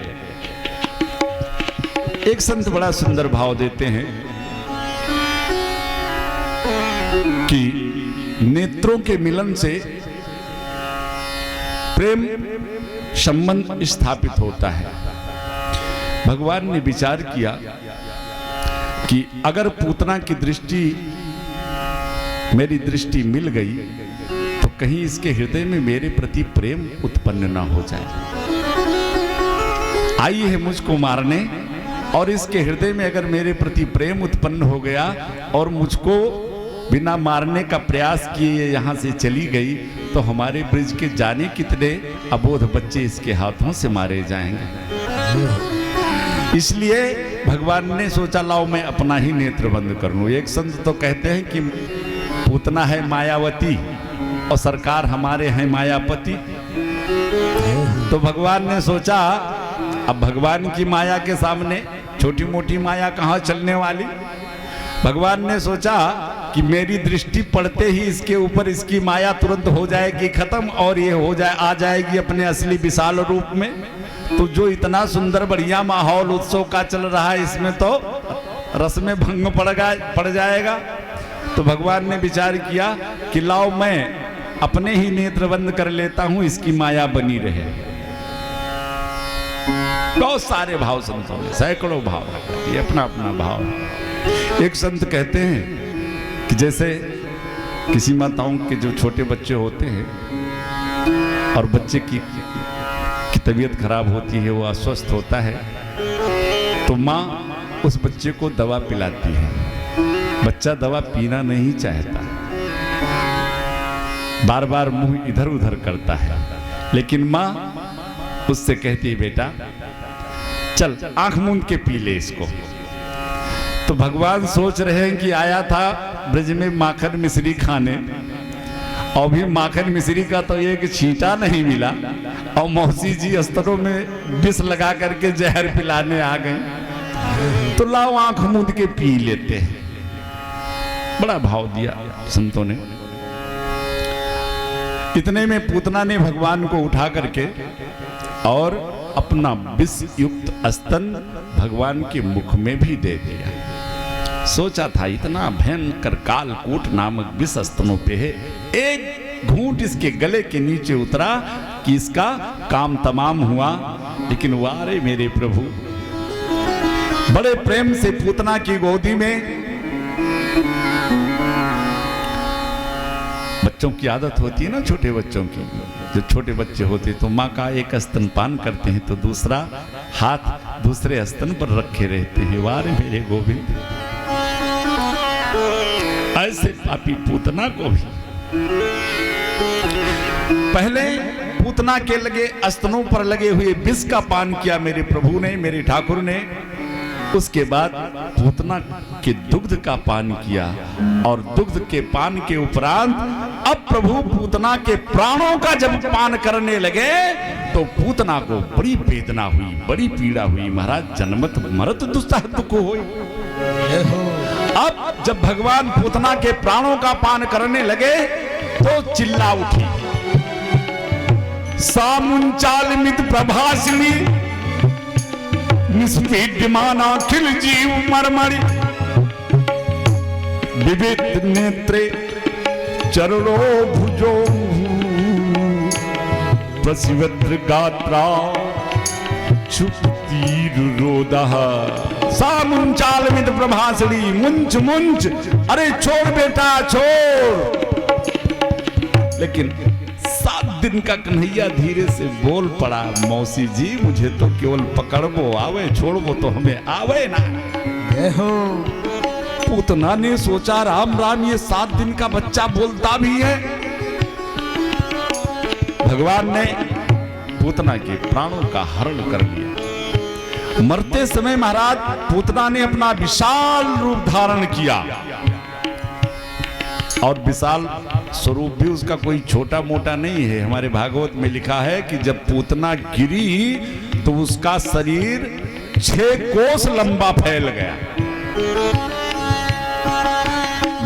एक संत बड़ा सुंदर भाव देते हैं कि नेत्रों के मिलन से प्रेम संबंध स्थापित होता है। भगवान ने विचार किया कि अगर पूतना की दृष्टि मेरी दृष्टि मिल गई तो कहीं इसके हृदय में मेरे प्रति प्रेम उत्पन्न ना हो जाए। आई है मुझको मारने, और इसके हृदय में अगर मेरे प्रति प्रेम उत्पन्न हो गया और मुझको बिना मारने का प्रयास किए यहाँ से चली गई, तो हमारे ब्रिज के जाने कितने अबोध बच्चे इसके हाथों से मारे जाएंगे। इसलिए भगवान ने सोचा लाओ मैं अपना ही नेत्र बंद कर लूं। एक संत तो कहते हैं कि पूतना है मायावती और सरकार हमारे हैं मायापति। तो भगवान ने सोचा अब भगवान की माया के सामने छोटी मोटी माया कहाँ चलने वाली। भगवान ने सोचा कि मेरी दृष्टि पड़ते ही इसके ऊपर इसकी माया तुरंत हो जाएगी खत्म, और ये आ जाएगी अपने असली विशाल रूप में। तो जो इतना सुंदर बढ़िया माहौल उत्सव का चल रहा है, इसमें तो रस में भंग पड़ जाएगा। तो भगवान ने विचार किया कि लाओ मैं अपने ही नेत्र बंद कर लेता हूं, इसकी माया बनी रहे। बहुत सारे भाव संतों ने, सैकड़ों भाव, ये अपना अपना भाव। एक संत कहते हैं कि जैसे किसी माताओं के जो छोटे बच्चे होते हैं और बच्चे की तबीयत खराब होती है, वो अस्वस्थ होता है, तो माँ उस बच्चे को दवा पिलाती है। बच्चा दवा पीना नहीं चाहता, बार बार मुंह इधर उधर करता है, लेकिन माँ उससे कहती है बेटा चल आंख मूंद के पी ले इसको। तो भगवान सोच रहे हैं कि आया था ब्रज में माखन मिश्री खाने, और भी माखन मिश्री का तो एक छींटा नहीं मिला, और मौसी जी अस्त्रों में विष लगा करके जहर पिलाने आ गए। तो लाओ आंख मूंद के पी लेते हैं। बड़ा भाव दिया संतों ने। इतने में पूतना ने भगवान को उठा करके और अपना विष युक्त स्तन भगवान के मुख में भी दे दिया। सोचा था इतना भयंकर कालकूट नामक विष स्तनों पे है, एक घूंट इसके गले के नीचे उतरा कि इसका काम तमाम हुआ। लेकिन वारे मेरे प्रभु, बड़े प्रेम से पूतना की गोदी में, बच्चों की आदत होती है ना, छोटे बच्चों की, जो छोटे बच्चे होते तो माँ का एक स्तनपान करते हैं तो दूसरा हाथ दूसरे स्तन पर रखे रहते हैं। वारे मेरे गोविंद, ऐसे पापी पूतना को भी पहले पूतना के लगे स्तनों पर लगे हुए विष का पान किया मेरे प्रभु ने, मेरे ठाकुर ने। उसके बाद पूतना के दुग्ध का पान किया, और दुग्ध के पान के उपरांत अब प्रभु पूतना के प्राणों का जब पान करने लगे तो पूतना को बड़ी वेदना हुई, बड़ी पीड़ा हुई। महाराज जन्मत मरत दुस्सह दुख हुई। अब जब भगवान पूतना के प्राणों का पान करने लगे तो चिल्ला उठी, सामुंचालमित प्रभासिनी निष्पीड्यमान अखिल जीव मर्मरि, विविध नेत्रे चरणो भुजो प्रसिवत्र गात्रा क्षुप्तिरुरोदः। सामुंचालमित प्रभासिनी, मुंच मुंच, अरे छोड़ बेटा छोड़। लेकिन 7 दिन का कन्हैया धीरे से बोल पड़ा, मौसी जी मुझे तो केवल पकड़बो आवे, छोड़बो तो हमें आवे ना। पूतना ने सोचा राम राम, ये 7 दिन का बच्चा बोलता भी है। भगवान ने पूतना के प्राणों का हरण कर लिया। मरते समय महाराज पूतना ने अपना विशाल रूप धारण किया और विशाल स्वरूप भी उसका कोई छोटा मोटा नहीं है। हमारे भागवत में लिखा है कि जब पूतना गिरी तो उसका शरीर 6 कोस लंबा फैल गया।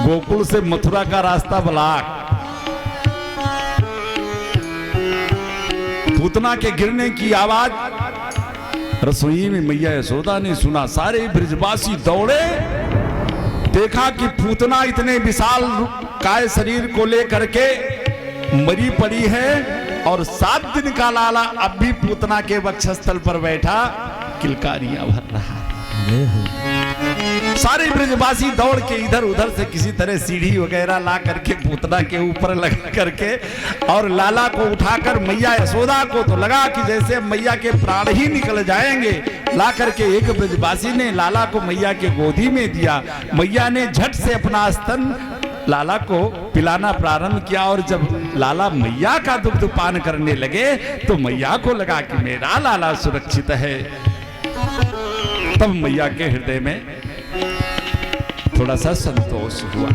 गोकुल से मथुरा का रास्ता ब्लॉक। पूतना के गिरने की आवाज रसोई में मैया यशोदा ने सुना। सारे ब्रजवासी दौड़े, देखा कि पूतना इतने विशाल काय शरीर को लेकर के मरी पड़ी है और 7 दिन का लाला अब भी पूतना के वक्षस्थल पर बैठा किलकारियां भर रहा है। सारे ब्रजवासी दौड़ के इधर उधर से किसी तरह सीढ़ी वगैरह ला करके पूतना के ऊपर लगा करके और लाला को उठाकर मैया यशोदा को तो लगा कि जैसे मैया के प्राण ही निकल जाएंगे। ला करके एक ब्रजवासी ने लाला को मैया के गोदी में दिया। मैया ने झट से अपना स्तन लाला को पिलाना प्रारंभ किया और जब लाला मैया का दुग्ध पान करने लगे तो मैया को लगा कि मेरा लाला सुरक्षित है। तब मैया के हृदय में थोड़ा सा संतोष हुआ।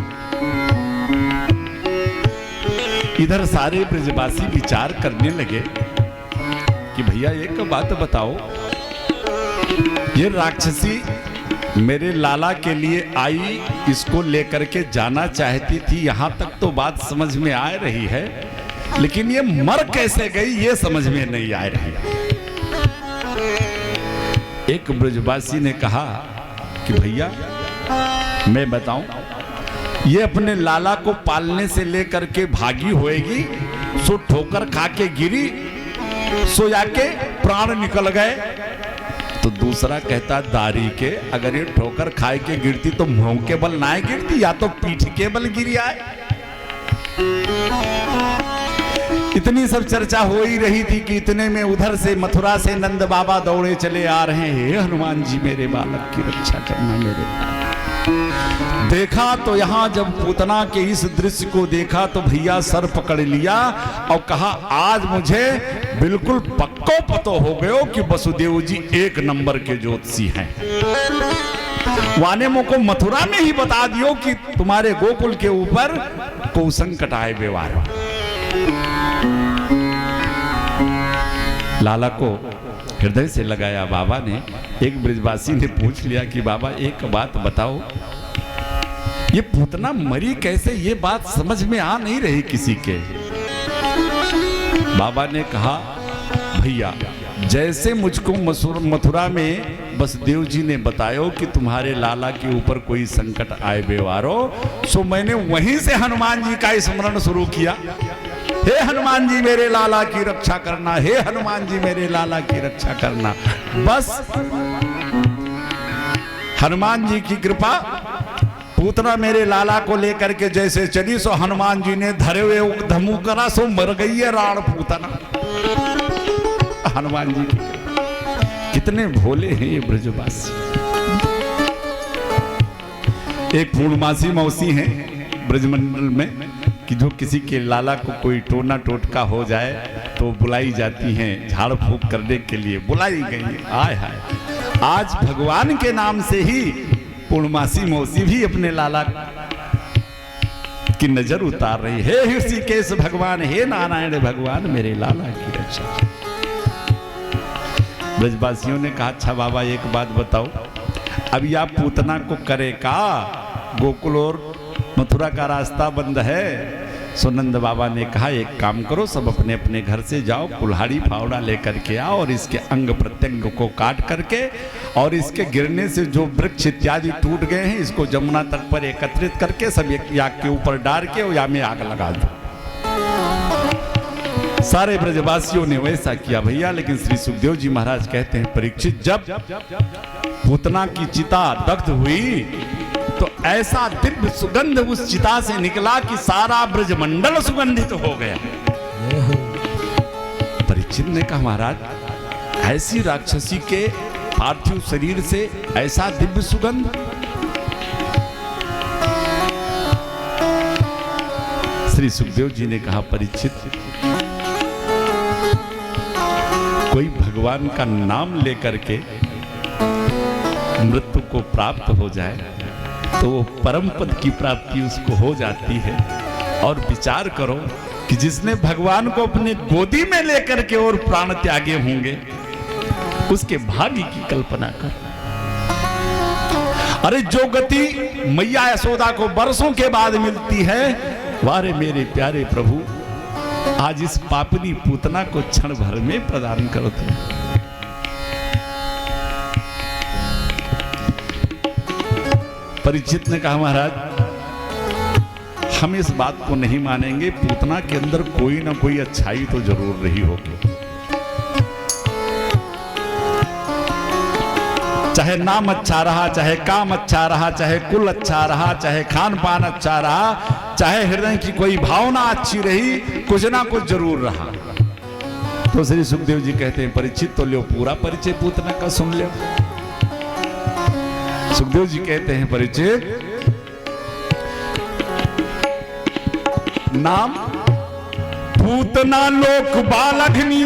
इधर सारे ब्रजवासी विचार करने लगे कि भैया एक बात बताओ, ये राक्षसी मेरे लाला के लिए आई, इसको लेकर के जाना चाहती थी, यहां तक तो बात समझ में आ रही है, लेकिन ये मर कैसे गई ये समझ में नहीं आ रही। एक ब्रजवासी ने कहा कि भैया मैं बताऊं, ये अपने लाला को पालने से लेकर के भागी होएगी, सो ठोकर खा के गिरी, सो जाके प्राण निकल गए। तो दूसरा कहता दारी के अगर ये ठोकर खाए के गिरती तो मुंह के बल ना गिरती, या तो पीठ के बल गिरी आए। इतनी सब चर्चा हो ही रही थी कि इतने में उधर से मथुरा से नंद बाबा दौड़े चले आ रहे हैं। हे हनुमान जी मेरे बालक की रक्षा करना मेरे। देखा तो यहां जब पूतना के इस दृश्य को देखा तो भैया सर पकड़ लिया और कहा आज मुझे बिल्कुल पक्को पतो हो गयो कि वसुदेव जी 1 नंबर के ज्योतिषी हैं। वाने मुझको मथुरा में ही बता दियो कि तुम्हारे गोकुल के ऊपर को संकट आए व्यवहार। लाला को हृदय से लगाया बाबा ने। एक ब्रजवासी ने पूछ लिया कि बाबा एक बात बताओ, ये पूतना मरी कैसे, ये बात समझ में आ नहीं रही किसी के। बाबा ने कहा भैया जैसे मुझको मथुरा में वसुदेव जी ने बतायो कि तुम्हारे लाला के ऊपर कोई संकट आए बेवारो, सो मैंने वहीं से हनुमान जी का स्मरण शुरू किया। हे हनुमान जी मेरे लाला की रक्षा करना, हे हनुमान जी मेरे लाला की रक्षा करना। बस हनुमान जी की कृपा, पूतना मेरे लाला को लेकर के जैसे चली सो हनुमान जी ने धरे हुए धमू करा सो मर गई है राण पूतना। हनुमान जी कितने भोले हैं ये ब्रजवासी। एक पूर्णमासी मौसी हैं ब्रजमंडल में कि जो किसी के लाला को कोई टोना टोटका हो जाए तो बुलाई जाती हैं, झाड़ फूक करने के लिए बुलाई गई। आय हाय, आज भगवान के नाम से ही पूर्णमासी मौसी भी अपने लाला की नजर उतार रही है। हे ऋषिकेश भगवान, हे नारायण भगवान मेरे लाला की रक्षा। ब्रजवासियों ने कहा अच्छा बाबा एक बात बताओ, अभी आप पूतना को करे का, गोकुल और मथुरा का रास्ता बंद है। सुनंद बाबा ने कहा एक काम करो, सब अपने अपने घर से जाओ, कुल्हाड़ी फावड़ा लेकर के आओ और इसके अंग प्रत्यंग को काट करके और इसके गिरने से जो वृक्ष इत्यादि टूट गए हैं इसको जमुना तट पर एकत्रित करके सब एक याग के ऊपर डाल के और याग में आग लगा दो। सारे ब्रजवासियों ने वैसा किया भैया। लेकिन श्री सुखदेव जी महाराज कहते हैं परीक्षित, जब पूतना की चिता दग्ध हुई तो ऐसा दिव्य सुगंध उस चिता से निकला कि सारा ब्रजमंडल सुगंधित हो गया। परीक्षित ने कहा महाराज ऐसी राक्षसी के पार्थिव शरीर से ऐसा दिव्य सुगंध। श्री सुखदेव जी ने कहा परीक्षित कोई भगवान का नाम लेकर के मृत्यु को प्राप्त हो जाए तो वो परम पद की प्राप्ति उसको हो जाती है। और विचार करो कि जिसने भगवान को अपने गोदी में लेकर के और प्राण त्यागे होंगे, उसके भाग्य की कल्पना कर। अरे जो गति मैया यशोदा को बरसों के बाद मिलती है, वारे मेरे प्यारे प्रभु आज इस पापनी पूतना को क्षण भर में प्रदान करो। परीक्षित ने कहा महाराज हम इस बात को नहीं मानेंगे, पूतना के अंदर कोई ना कोई अच्छाई तो जरूर रही होगी। चाहे नाम अच्छा रहा, चाहे काम अच्छा रहा, चाहे कुल अच्छा रहा, चाहे खान पान अच्छा रहा, चाहे हृदय की कोई भावना अच्छी रही, कुछ ना कुछ जरूर रहा। तो श्री सुखदेव जी कहते हैं परीक्षित तो लो पूरा परिचय पूतना का सुन लो। सुखदेव जी कहते हैं परीक्षित नाम पूतना लोक बालघनी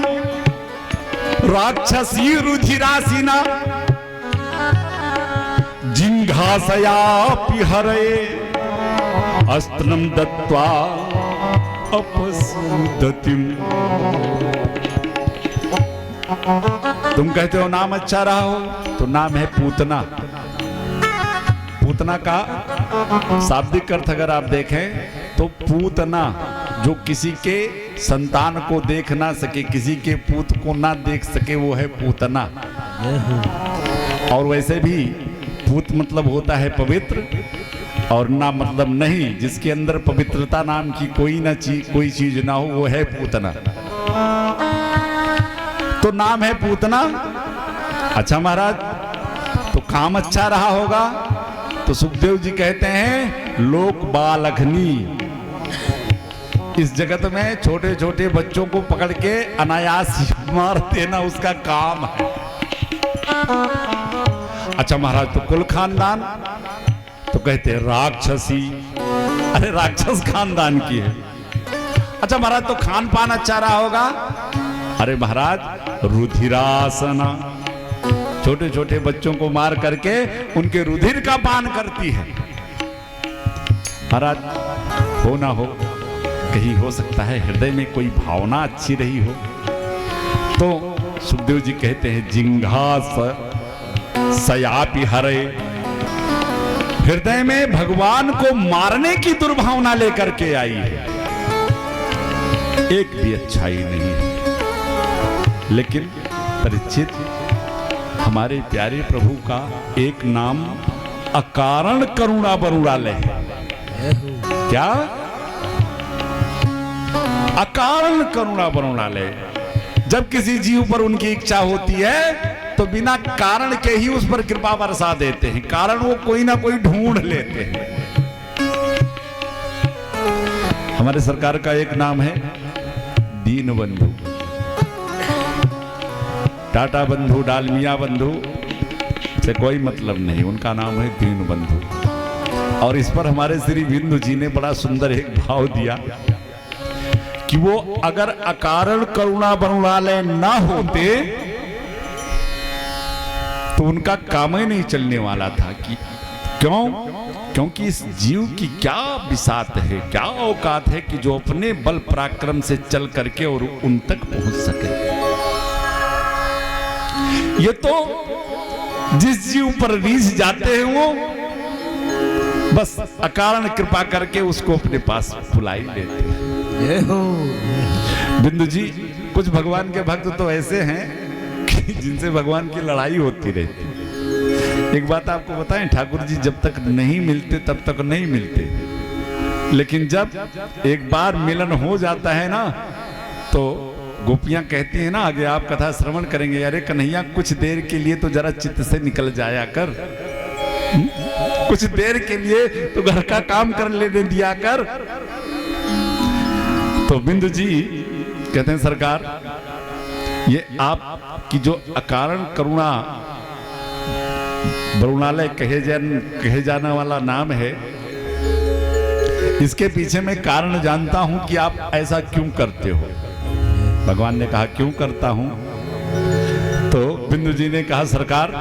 राक्षसी रुधिरासीना जिंघासया पिहरे अस्त्रम दत्वा अपसुदतिम। तुम कहते हो नाम अच्छा रहा हो, तो नाम है पूतना। पूतना का शाब्दिक अर्थ अगर आप देखें तो पूतना जो किसी के संतान को देख ना सके, किसी के पूत को ना देख सके, वो है पूतना। और वैसे भी पूत मतलब होता है पवित्र, और ना मतलब नहीं, जिसके अंदर पवित्रता नाम की कोई चीज ना हो, वो है पूतना। तो नाम है पूतना। अच्छा महाराज, तो काम अच्छा रहा होगा, तो सुखदेव जी कहते हैं लोक बालघनी। इस जगत में छोटे छोटे बच्चों को पकड़ के अनायास मार देना उसका काम है। अच्छा महाराज, तो कुल खानदान, तो कहते हैं राक्षसी। अरे राक्षस खानदान की है। अच्छा महाराज, तो खान पान अच्छा रहा होगा। अरे महाराज रुधिरासना, छोटे छोटे बच्चों को मार करके उनके रुधिर का पान करती है। महाराज हो ना हो, कहीं हो सकता है हृदय में कोई भावना अच्छी रही हो। तो सुखदेव जी कहते हैं जिंघास सयापि हरे, हृदय में भगवान को मारने की दुर्भावना लेकर के आई है, एक भी अच्छाई नहीं है। लेकिन परीक्षित, हमारे प्यारे प्रभु का एक नाम अकारण करुणा बरुणालय है। क्या? अकारण करुणा बरुणालय। जब किसी जीव पर उनकी इच्छा होती है तो बिना कारण के ही उस पर कृपा बरसा देते हैं। कारण वो कोई ना कोई ढूंढ लेते हैं। हमारे सरकार का एक नाम है दीन बंधु। टाटा बंधु, डालमिया बंधु से कोई मतलब नहीं, उनका नाम है दीन बंधु। और इस पर हमारे श्री बिंदु जी ने बड़ा सुंदर एक भाव दिया कि वो अगर अकारण करुणा बरुणालय ना होते तो उनका काम ही नहीं चलने वाला था। कि क्यों? क्योंकि इस जीव की क्या बिसात है, क्या औकात है कि जो अपने बल पराक्रम से चल करके और उन तक पहुंच सके। ये तो जिस जीव पर रीझ जाते हैं वो बस अकारण कृपा करके उसको अपने पास बुला ही लेते हैं। बिंदु जी, कुछ भगवान के भक्त तो ऐसे हैं कि जिनसे भगवान की लड़ाई होती रहती। एक बात आपको बताएं, ठाकुर जी जब तक नहीं मिलते तब तक नहीं मिलते, लेकिन जब एक बार मिलन हो जाता है ना, तो गोपियां कहती हैं ना, आगे आप कथा श्रवण करेंगे, अरे कन्हैया कुछ देर के लिए तो जरा चित्त से निकल जाया कर, कुछ देर के लिए तो घर का काम कर लेने दिया कर। तो बिंदु जी कहते हैं सरकार, ये आपकी जो अकारण करुणा बरुणालय कहे जाने वाला नाम है, इसके पीछे मैं कारण जानता हूं कि आप ऐसा क्यों करते हो। भगवान ने कहा क्यों करता हूं? तो बिंदु जी ने कहा सरकार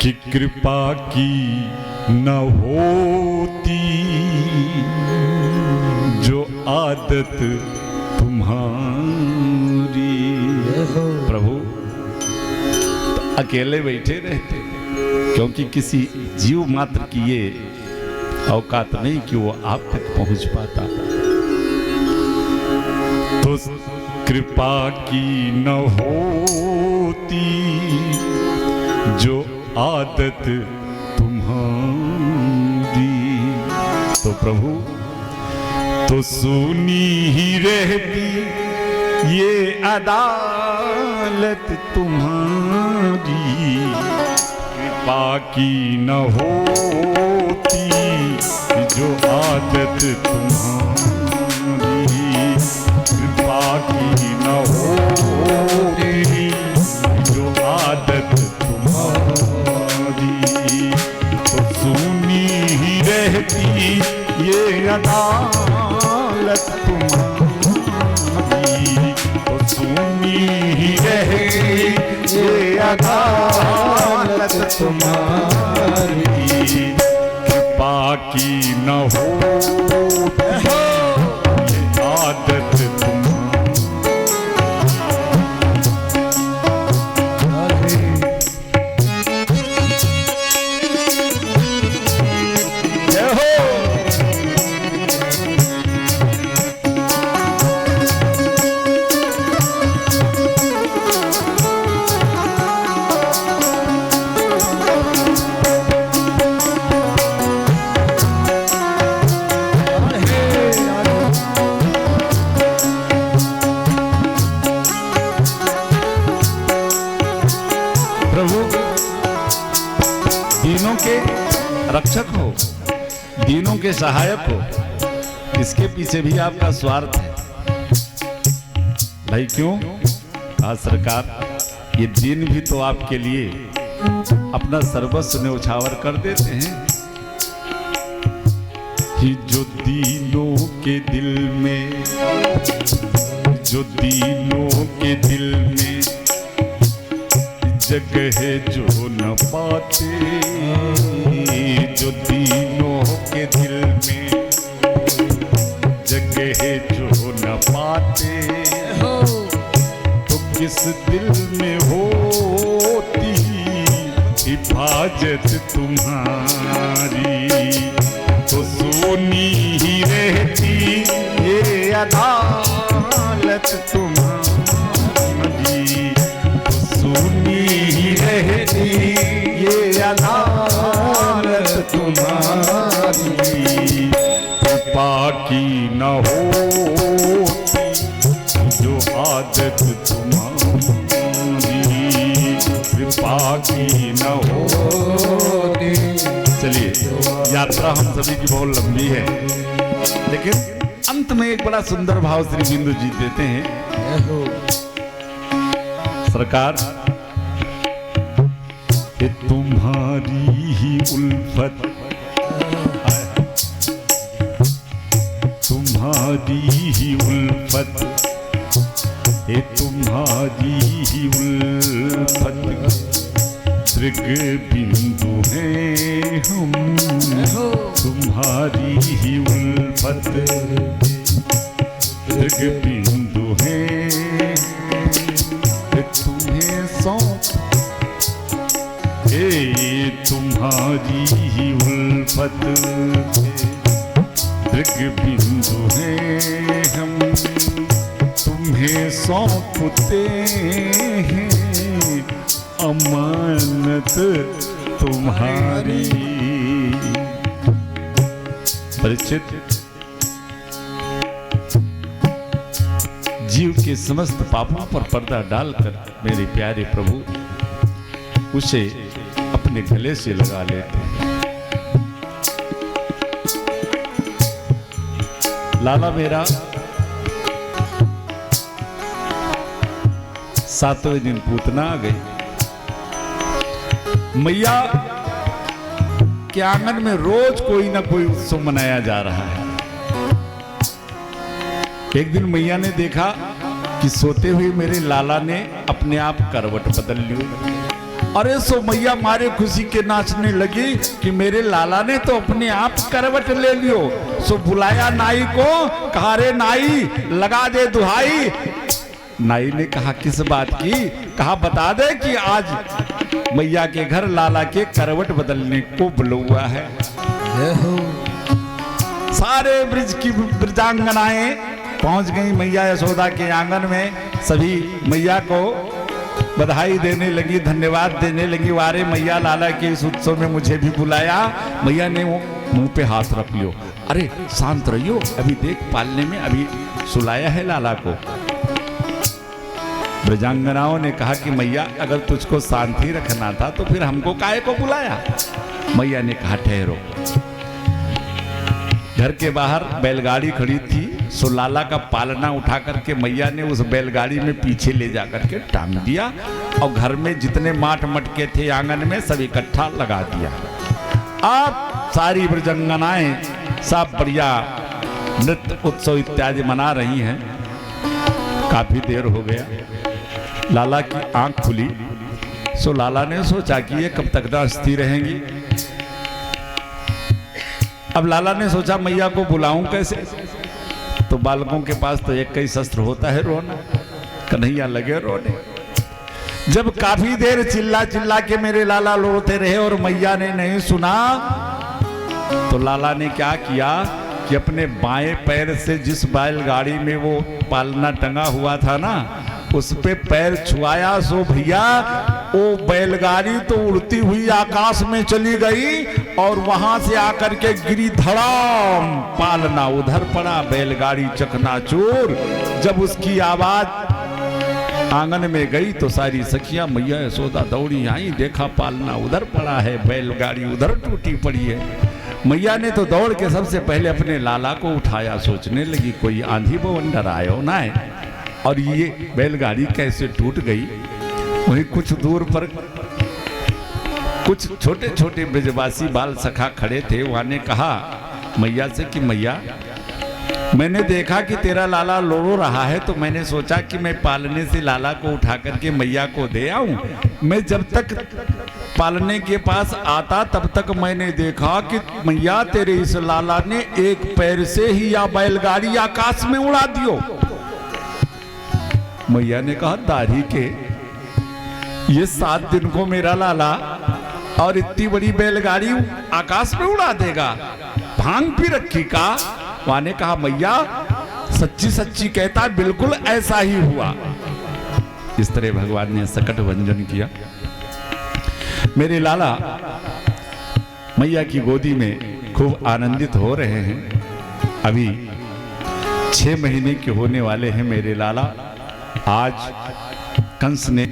कि कृपा की न होती जो आदत तुम्हारी। प्रभु तो अकेले बैठे रहते, क्योंकि किसी जीव मात्र की ये औकात नहीं कि वो आप तक पहुंच पाता। तो कृपा की न होती जो आदत तुम्हारी, तो प्रभु तो सुनी ही रहती ये अदालत तुम्हारी। कृपा की न होती जो आदत तुम्हारी, कृपा की न होती जो आदत तुम्हारी। तो सुनी ही रहती ये अदालत तुम्हारी, तो सुनी ही रहती ये अदालत तुम्हारी। कृपा की न होती ये आदत तुम्हारी। रक्षक हो, दीनों के सहायक हो, इसके पीछे भी आपका स्वार्थ है भाई। क्यों? कहा सरकार ये दीन भी तो आपके लिए अपना सर्वस्व न्यौछावर कर देते हैं। कि जो दीनों के दिल में, जो दीनों के दिल में जगह जो न पाते, जो दीनों के दिल में जगह जो न पाते, तो किस दिल में होती हिफाजत तुम्हारी। तो सोनी ही रहती ये अदालत तुम्हारी, तो सोनी ही रहती ये अदालत तुम्हारी। कृपा की न होती जो आदत तुम्हारी, कृपा की न होती। चलिए, यात्रा हम सभी की बहुत लंबी है, लेकिन अंत में एक बड़ा सुंदर भाव श्री बिंदु जी देते हैं। सरकार कि तुम्हारी ही उल्फत, तुम्हारी ही उल्फत, ये तुम्हारी ही उल्फत दृग बिंदु हैं हम। तुम्हारी ही उल्फत दृग बिंदु हैं, तुम्हें सौंप तुम्हारी ही उल्फत दृग बिंदु हैं हम। तुम्हें सौंपते हैं अमानत तुम्हारी। परिचित, जीव के समस्त पापों पर पर्दा डालकर मेरे प्यारे प्रभु उसे अपने गले से लगा लेते हैं। लाला मेरा 7वें दिन पूतना आ गई। मैया के आंगन में रोज कोई ना कोई उत्सव मनाया जा रहा है। एक दिन मैया ने देखा कि सोते हुए मेरे लाला ने अपने आप करवट बदल ली। अरे सो मैया मारे खुशी के नाचने लगी कि मेरे लाला ने तो अपने आप करवट ले लियो। सो बुलाया नाई को, कहा रे नाई लगा दे दुहाई। नाई ने कहा किस बात की? कहा बता दे कि आज मैया के घर लाला के करवट बदलने को बुलवा है। सारे ब्रिज की ब्रजांगनाएं पहुंच गई मैया यशोदा के आंगन में। सभी मैया को बधाई देने लगी, धन्यवाद देने लगी। वारे मैया लाला के इस उत्सव में मुझे भी बुलाया। मैया ने वो मुंह पे हाथ रख लियो। अरे शांत रहियो, अभी देख पालने में अभी सुलाया है लाला को। ब्रजांगनाओं ने कहा कि मैया अगर तुझको शांति रखना था तो फिर हमको काहे को बुलाया? मैया ने कहा ठहरो। घर के बाहर बैलगाड़ी खड़ी थी। सो लाला का पालना उठा करके मैया ने उस बैलगाड़ी में पीछे ले जा करके टांग दिया और घर में जितने माट मटके थे आंगन में सब इकट्ठा लगा दिया। अब सारी ब्रजांगनाएं सब बढ़िया नृत्य उत्सव इत्यादि मना रही हैं। काफी देर हो गया, लाला की आंख खुली। सो लाला ने सोचा कि ये कब तक नाचती रहेंगी। अब लाला ने सोचा मैया को बुलाऊं कैसे? तो बालकों के पास तो एक कई शस्त्र होता है, रोना। कन्हैया लगे रोने। जब काफी देर चिल्ला चिल्ला के मेरे लाला रोते रहे और मैया ने नहीं सुना, तो लाला ने क्या किया कि अपने बाएं पैर से जिस बैलगाड़ी में वो पालना टंगा हुआ था ना, उस पे पैर छुआया। सो भैया वो बैलगाड़ी तो उड़ती हुई आकाश में चली गई और वहां से आकर के गिरी धड़ाम। पालना उधर पड़ा, बैलगाड़ी चकनाचूर। जब उसकी आवाज आंगन में गई तो सारी सखियां मैया यशोदा दौड़ी आई। देखा पालना उधर पड़ा है, बैलगाड़ी उधर टूटी पड़ी है। मैया ने तो दौड़ के सबसे पहले अपने लाला को उठाया। सोचने लगी कोई आंधी बवंडर आयो ना है और ये बैलगाड़ी कैसे टूट गई। वहीं कुछ दूर पर कुछ छोटे छोटे ब्रजवासी बाल सखा खड़े थे। वहां ने कहा मैया से कि मैया मैंने देखा कि तेरा लाला रो रहा है, तो मैंने सोचा कि मैं पालने से लाला को उठा करके मैया को दे आऊं। मैं जब तक पालने के पास आता तब तक मैंने देखा कि मैया तेरे इस लाला ने एक पैर से ही या बैलगाड़ी आकाश में उड़ा दियो। मैया ने कहा दाढ़ी के ये 7 दिन को मेरा लाला और इतनी बड़ी बैलगाड़ी आकाश में उड़ा देगा? भांग पी रखी का? वहां ने कहा मैया सच्ची सच्ची कहता बिल्कुल ऐसा ही हुआ। इस तरह भगवान ने सकट भंजन किया। मेरे लाला मैया की गोदी में खूब आनंदित हो रहे हैं। अभी 6 महीने के होने वाले हैं मेरे लाला। आज कंस ने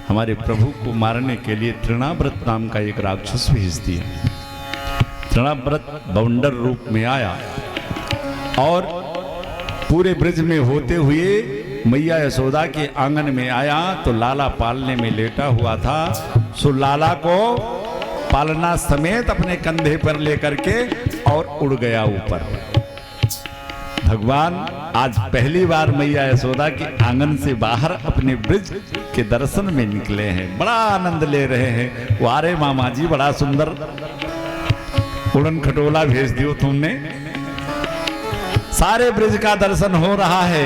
हमारे प्रभु को मारने के लिए तृणाव्रत नाम का एक राक्षस भेज दिया। तृणाव्रत बवंडर रूप में आया और पूरे ब्रज में होते हुए मैया यशोदा के आंगन में आया तो लाला पालने में लेटा हुआ था। सो लाला को पालना समेत अपने कंधे पर लेकर के और उड़ गया ऊपर। भगवान आज पहली बार मैया यशोदा के आंगन से बाहर अपने ब्रज के दर्शन में निकले हैं। बड़ा आनंद ले रहे हैं। वारे मामा जी बड़ा सुंदर उड़न खटोला भेज दियो तुमने। सारे ब्रज का दर्शन हो रहा है।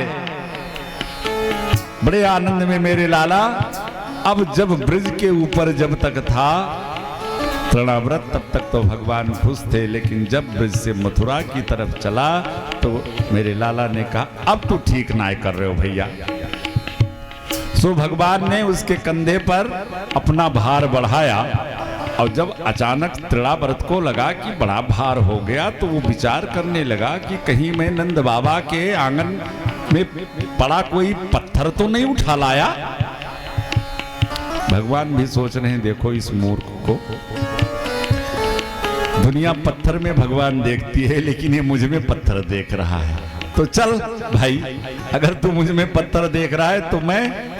बड़े आनंद में मेरे लाला। अब जब ब्रज के ऊपर जब तक था तृणाव्रत तब तक तो भगवान खुश थे, लेकिन जब ब्रज से मथुरा की तरफ चला तो मेरे लाला ने कहा अब तो ठीक ना कर रहे हो भैया। सो भगवान ने उसके कंधे पर अपना भार बढ़ाया और जब अचानक तृणाव्रत को लगा कि बड़ा भार हो गया तो वो विचार करने लगा कि कहीं मैं नंद बाबा के आंगन में पड़ा कोई पत्थर तो नहीं उठा लाया। भगवान भी सोच रहे हैं देखो इस मूर्ख को, दुनिया पत्थर में भगवान देखती है लेकिन ये मुझ में पत्थर देख रहा है। तो चल भाई अगर तू मुझ में पत्थर देख रहा है तो मैं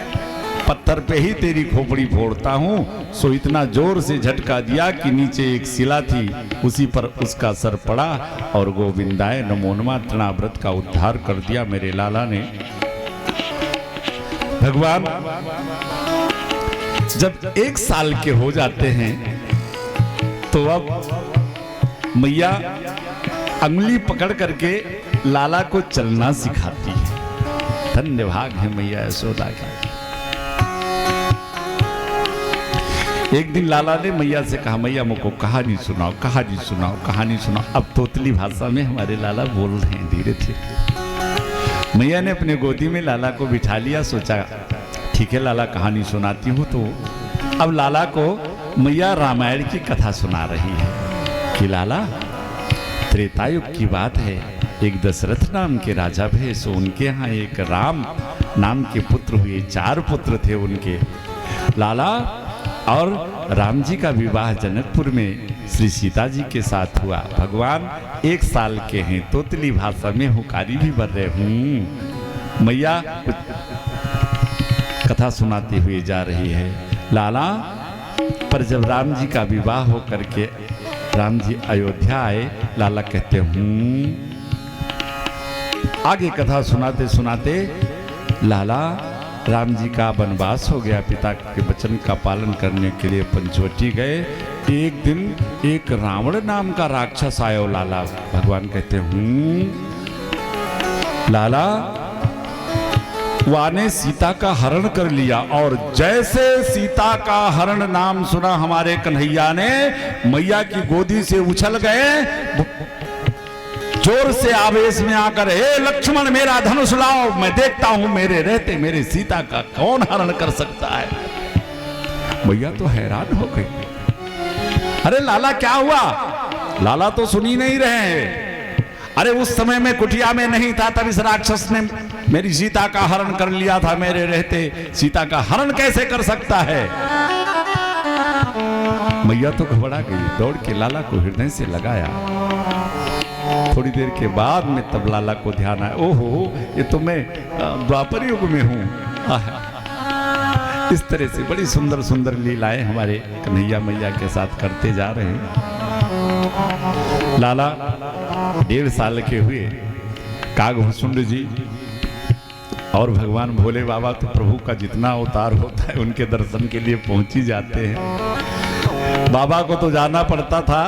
पत्थर पे ही तेरी खोपड़ी फोड़ता हूं। सो इतना जोर से झटका दिया कि नीचे एक शिला थी उसी पर उसका सर पड़ा और गोविंदाय नमो नमः तृणाव्रत का उद्धार कर दिया मेरे लाला ने। भगवान जब 1 साल के हो जाते हैं तो अब मैया अंगुली पकड़ करके लाला को चलना सिखाती है। धन्य भाग है मैया यशोदा का। एक दिन लाला ने मैया से कहा, मैया मुझको कहानी सुनाओ, कहानी सुनाओ, कहानी सुनाओ। अब तोतली भाषा में हमारे लाला बोल रहे हैं धीरे धीरे। मैया ने अपने गोदी में लाला को बिठा लिया। सोचा ठीक है लाला कहानी सुनाती हूँ। तो अब लाला को मैया रामायण की कथा सुना रही है कि लाला त्रेता युग की बात है। एक दशरथ नाम के राजा थे, सो उनके यहाँ एक राम नाम के पुत्र हुए। 4 पुत्र थे उनके लाला। और राम जी का विवाह जनकपुर में श्री सीता जी के साथ हुआ। भगवान 1 साल के हैं। तोतली भाषा में हुकारी भी भर रहे हूँ। मैया कथा सुनाती हुई जा रही है। लाला पर जब राम जी का विवाह हो करके राम जी अयोध्या आए, लाला कहते हूँ। आगे कथा सुनाते सुनाते लाला राम जी का वनवास हो गया। पिता के वचन का पालन करने के लिए पंचवटी गए। एक दिन एक रावण नाम का राक्षस आयो लाला। भगवान कहते हूँ लाला वाने सीता का हरण कर लिया। और जैसे सीता का हरण नाम सुना हमारे कन्हैया ने, मैया की गोदी से उछल गए। जोर से आवेश में आकर, हे लक्ष्मण मेरा धनुष लाओ, मैं देखता हूं मेरे रहते मेरे सीता का कौन हरण कर सकता है। मैया तो हैरान हो गई। अरे लाला क्या हुआ? लाला तो सुन ही नहीं रहे। अरे उस समय में कुटिया में नहीं था, तब इस राक्षस ने मेरी सीता का हरण कर लिया था। मेरे रहते सीता का हरण कैसे कर सकता है? मैया तो घबरा गई। दौड़ के लाला को हृदय से लगाया। थोड़ी देर के बाद में तब लाला को ध्यान आया, ओहो ये तो मैं द्वापर युग में हूँ। इस तरह से बड़ी सुंदर सुंदर लीलाएं हमारे कन्हैया मैया के साथ करते जा रहे हैं। लाला 1.5 साल के हुए। कागभूषुंड जी और भगवान भोले बाबा तो प्रभु का जितना अवतार होता है उनके दर्शन के लिए पहुंच ही जाते हैं। बाबा को तो जाना पड़ता था।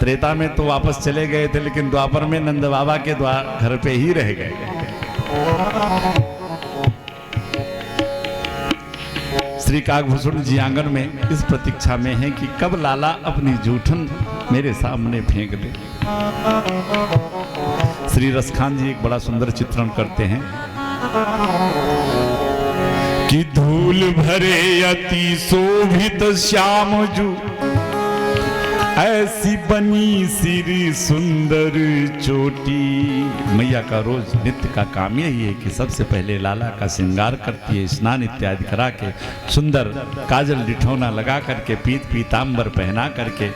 त्रेता में तो वापस चले गए थे, लेकिन द्वापर में नंद बाबा के घर पे ही रह गए। श्री कागभूषुंड जी आंगन में इस प्रतीक्षा में है कि कब लाला अपनी जूठन मेरे सामने फेंक दे। श्री रसखान जी एक बड़ा सुंदर चित्रण करते हैं कि धूल भरे अति शोभित श्याम जू, ऐसी बनी सिर सुंदर चोटी। मैया का रोज नित्य का काम यही है कि सबसे पहले लाला का श्रृंगार करती है। स्नान इत्यादि करा के सुंदर काजल डिठौना लगा करके पीत पीतांबर पहना करके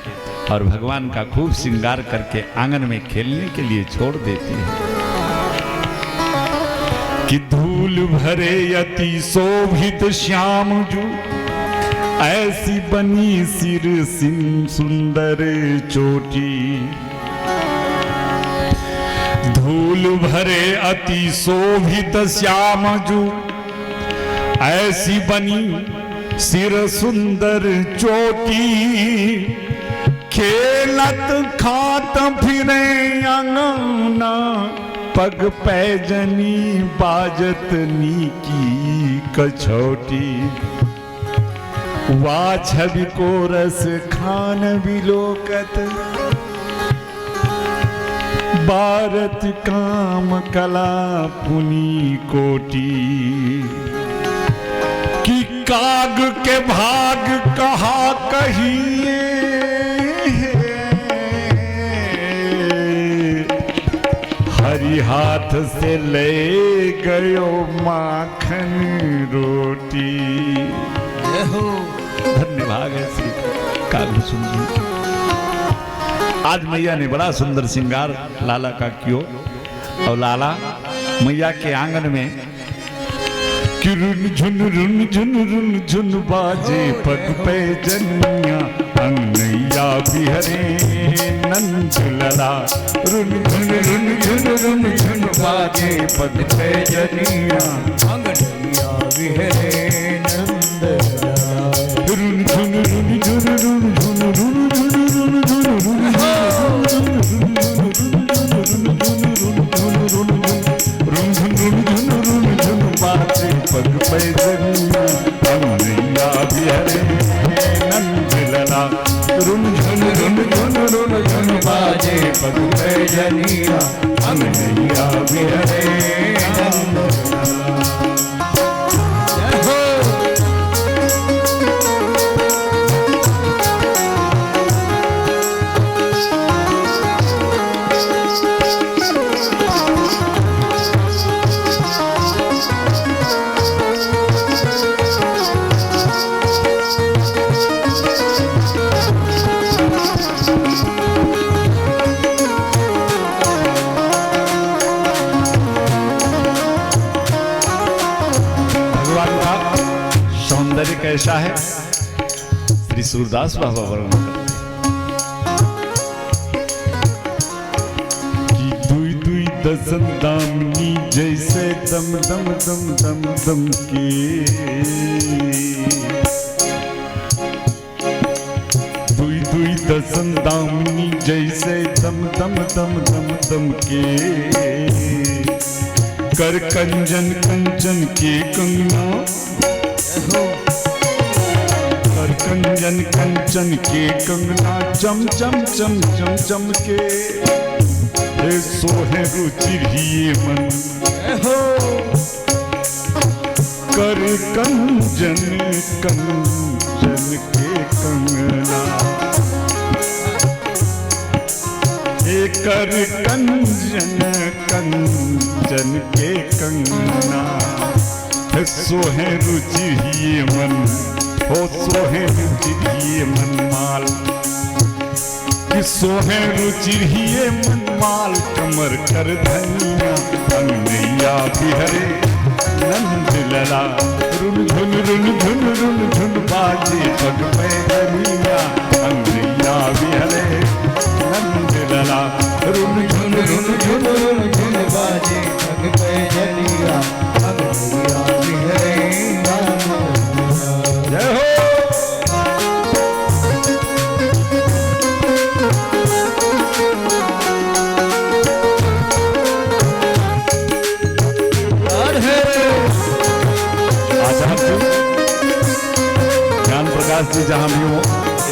और भगवान का खूब श्रृंगार करके आंगन में खेलने के लिए छोड़ देती है कि धूल भरे अति शोभित श्याम जू, ऐसी बनी सिर सुंदर चोटी। धूल भरे अति शोभित श्याम जू, ऐसी बनी सिर सुंदर चोटी। खेलत खात फिरे अंगना, पग पैजनी बाजत नीकी कछौटी। वा छवि को रस खान विलोकत, भारत काम कला पुनी कोटी। कि काग के भाग कहा कहिए, हरि हाथ से ले गयो माखन रोटी। धन्यवाद है श्री कागभूषुंड जी। आज मैया ने बड़ा सुंदर श्रृंगार लाला का कियो। और लाला मैया के आंगन में कि रुन झुन झुन बाजे पग पे जनिया, अंगनैया बिहरे नंद लला। रुन झुन झुन बाजे पग पे जनिया, अंगनैया बिहरे नंद लला। कैसा है श्री सूरदास बाबा वर्णन कि दुई दुई दसन दामनी जैसे दम दम दम दम दम के दुई दुई दसन दामनी जैसे दम दम दम दम दम के कर कंजन कंचन के कंगना कंजन कंचन के कंगना चम चम चम चम चम के सोहे रुचिरिये मन हो कर कंजन कंचन के कंगना कर कंजन कंचन के कंगना सोहे रुचिरिये मन हो सोहे रुचिरिये मनमाल कि सोहे रुचिरिये मनमाल कमर कर धनिया अंगनैया बिहरे नंद लला रुन झुन रुन झुन रुन झुन बाजे पग पे धनिया अंगनैया बिहरे नंद लला रुन झुन रुन झुन रुन झुन बाजे पग पे धनिया अंगनैया बिहरे जय हो ज्ञान प्रकाश जी जहां भी हो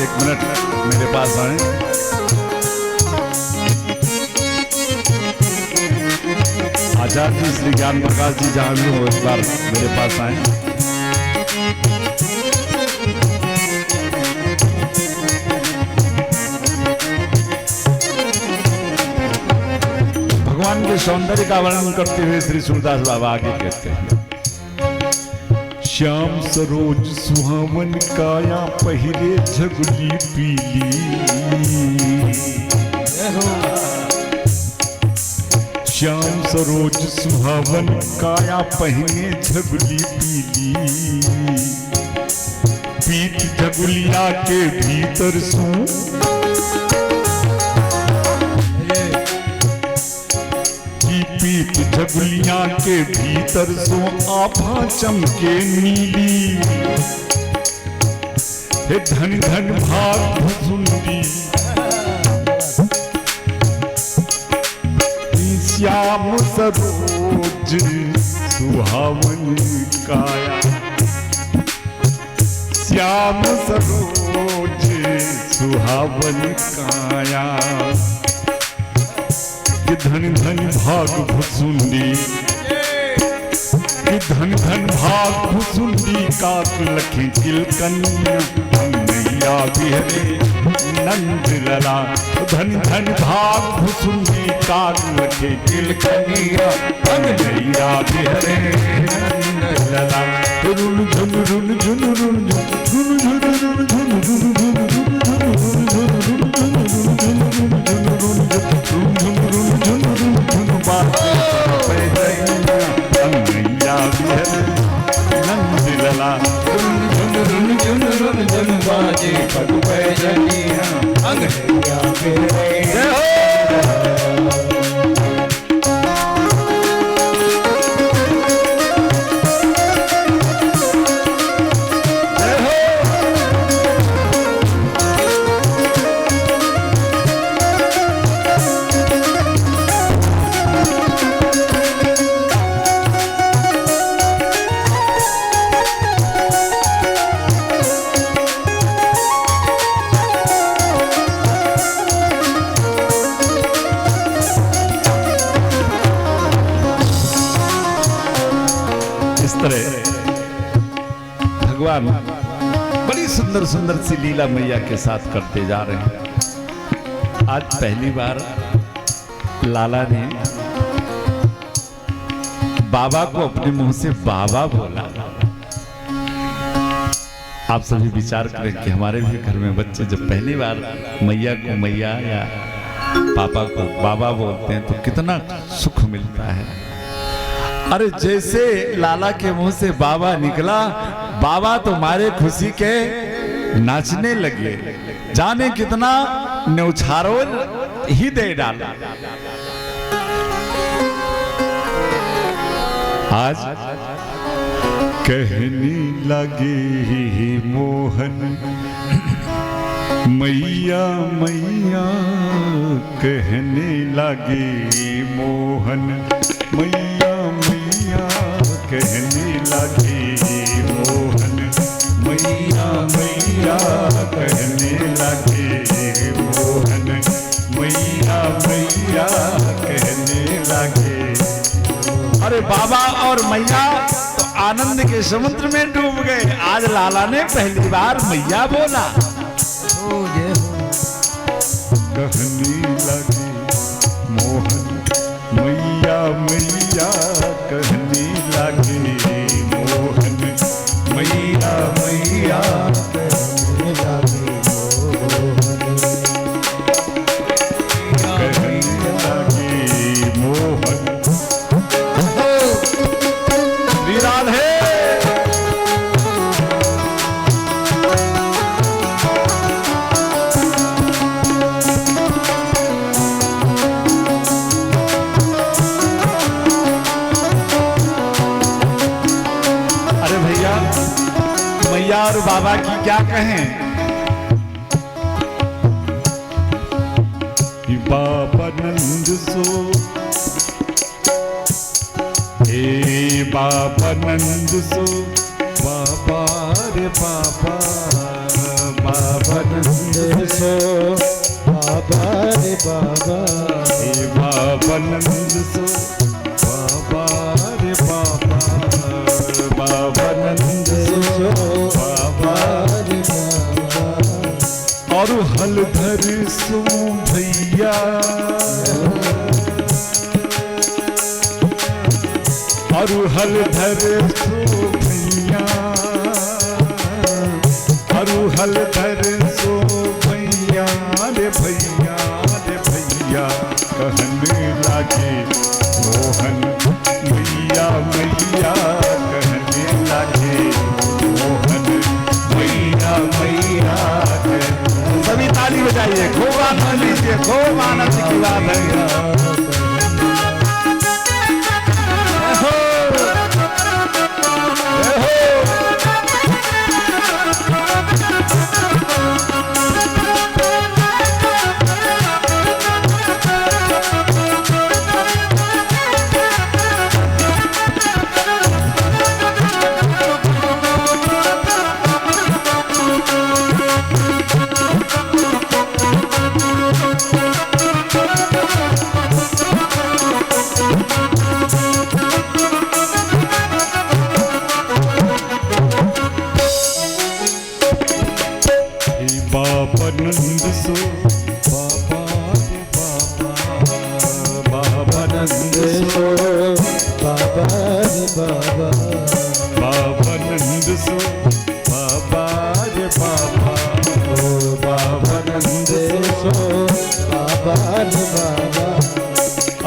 एक मिनट मेरे पास आए आचार्य जी श्री ज्ञान प्रकाश जी जहां भी हो एक बार मेरे पास आए भगवान के सौंदर्य का वर्णन करते हुए श्री सूरदास बाबा आगे कहते हैं श्याम सरोज सुहावन काया पहले झगुली पीली श्याम सरोज सुहावन काया पहने झगुली पीली पीठ झगुलिया के भीतर सू पीठ झगुलिया के भीतर सो आभा चमके नीली हे धन धन भाग भुसुंडी श्याम सरोज सुहावन काया श्याम सरोज सुहावन काया कि धन धन भाग भुसुंडी कि धन धन भाग भुसुंडी काक लखी तिलकन्या अंगनैया बिहरे नंद लला धन धन भाग भुसुंडी काक लखी तिलकन्या अंगनैया बिहरे नंद लला रुन झुन रुन झुन रुन झुन झुन रुन झुन झुन बाजे पग पे जनिया अंगनैया बिहरे भगवान बड़ी सुंदर सुंदर सी लीला मैया के साथ करते जा रहे हैं। आज पहली बार लाला ने बाबा को अपने मुंह से बाबा बोला। आप सभी विचार करें कि हमारे भी घर में बच्चे जब पहली बार मैया को मैया या पापा को बाबा बोलते हैं तो कितना सुख मिलता है। अरे जैसे लाला के मुंह से बाबा निकला, बाबा तो मारे खुशी के नाचने लगे, जाने कितना न्यौछारोल ही दे डाला। आज कहने लगे मोहन मैया मैया, कहने लगे मोहन मैया मैया, कहने लगे मोहन मैया मैया, कहने लगे मोहन मैया मैया, कहने लगे। अरे बाबा और मैया तो आनंद के समुद्र में डूब गए। आज लाला ने पहली बार मैया बोला। कहने लगे मोहन मैया मैया, कहने लगे मोहन मैया मैया, कहने लगे मोहन। राधे मैया और बाबा की क्या कहें। बाबा नंद सो, हे बाबा नंद सो, बाबा रे बाबा, बाबा नंद सो, बाबा रे बाबा, हे बाबा नंद सो, बाबा रे बाबा, बाबा नंद सो, बाबा रे बाबा। और हलधर सो भैया, और हलधर सो भैया, और हलधर सो भैया रे भैया रे भैया, कहने लगे मोहन मैया मैया, कहने लगे मोहन मैया मैया। सभी ताली बजाइए, खूब आनंद लीजिए, खूब आनंद की बात है। बाबा नंद सो, बाबा रे बाबा, बाबा नंद सो, बाबा रे बाबा, बाबा नंद सो, बाबा रे बाबा, ओ बाबा नंद सो, बाबा रे बाबा।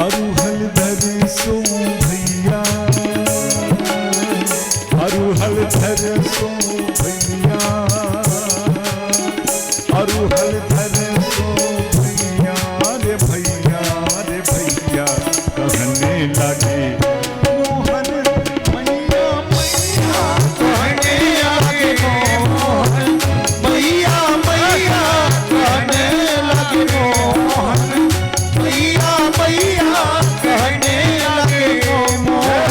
और हलधर सो भैया, और हलधर सो भैया, और हलधर सो भैया रे भैया रे भैया, कहने लगे मोहन मैया मैया, कहने लगे मोहन मैया मैया, कहने लगे मोहन मैया मैया, कहने लगे मोहन।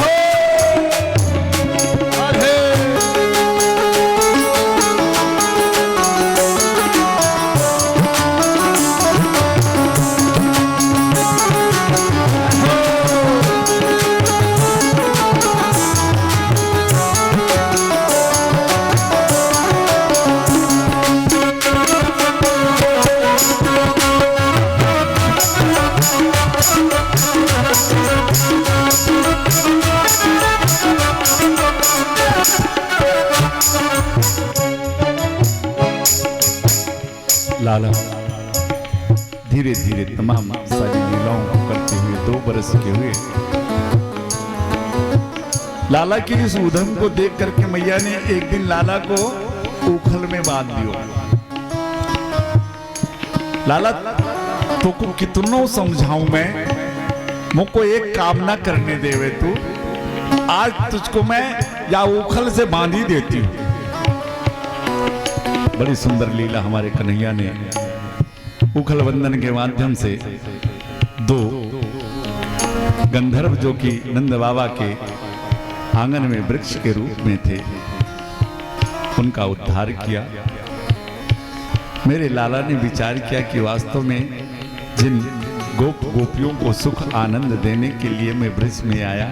लाला धीरे धीरे तमाम सारी लीलाओं को करते हुए 2 बरस के हुए। लाला की इस उधम को देख करके मैया ने एक दिन लाला को उखल में बांध दियो। लाला तो को कितनों समझाऊं मैं, मुझको एक काम ना करने देवे तू, आज तुझको मैं या उखल से बांध ही देती हूं। बड़ी सुंदर लीला हमारे कन्हैया ने उखल बंधन के माध्यम से 2 गंधर्व जो कि नंद बाबा के आंगन में वृक्ष के रूप में थे, उनका उद्धार किया। मेरे लाला ने विचार किया कि वास्तव में जिन गोप गोपियों को सुख आनंद देने के लिए मैं वृक्ष में आया,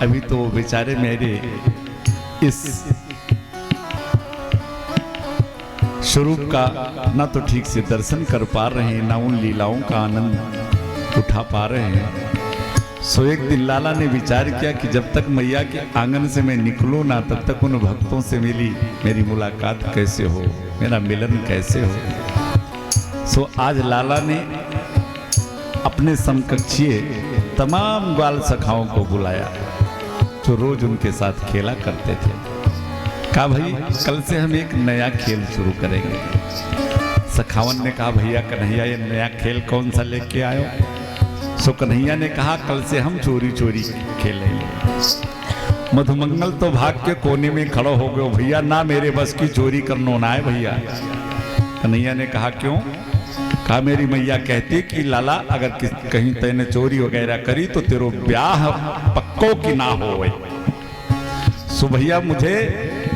अभी तो वो बेचारे मेरे इस स्वरूप का ना तो ठीक से दर्शन कर पा रहे हैं, ना उन लीलाओं का आनंद उठा पा रहे हैं। सो एक दिन लाला ने विचार किया कि जब तक मैया के आंगन से मैं निकलूं ना, तब तक उन भक्तों से मेरी मुलाकात कैसे हो, मेरा मिलन कैसे हो। सो आज लाला ने अपने समकक्षीय तमाम बाल सखाओं को बुलाया जो रोज उनके साथ खेला करते थे। कहा भाई कल से हम एक नया खेल शुरू करेंगे। सखावन ने कहा भैया कन्हैया ये नया खेल कौन सा लेके आयो? सो कन्हैया ने कहा कल से हम चोरी चोरी खेलेंगे। मधुमंगल तो भाग के कोने में खड़ो हो गए, भैया ना मेरे बस की चोरी करनो ना है भैया। कन्हैया ने कहा क्यों? कहा मेरी मैया कहती कि लाला अगर कहीं तैने चोरी वगैरह करी तो तेरो ब्याह पक्को की ना हो। सो भैया मुझे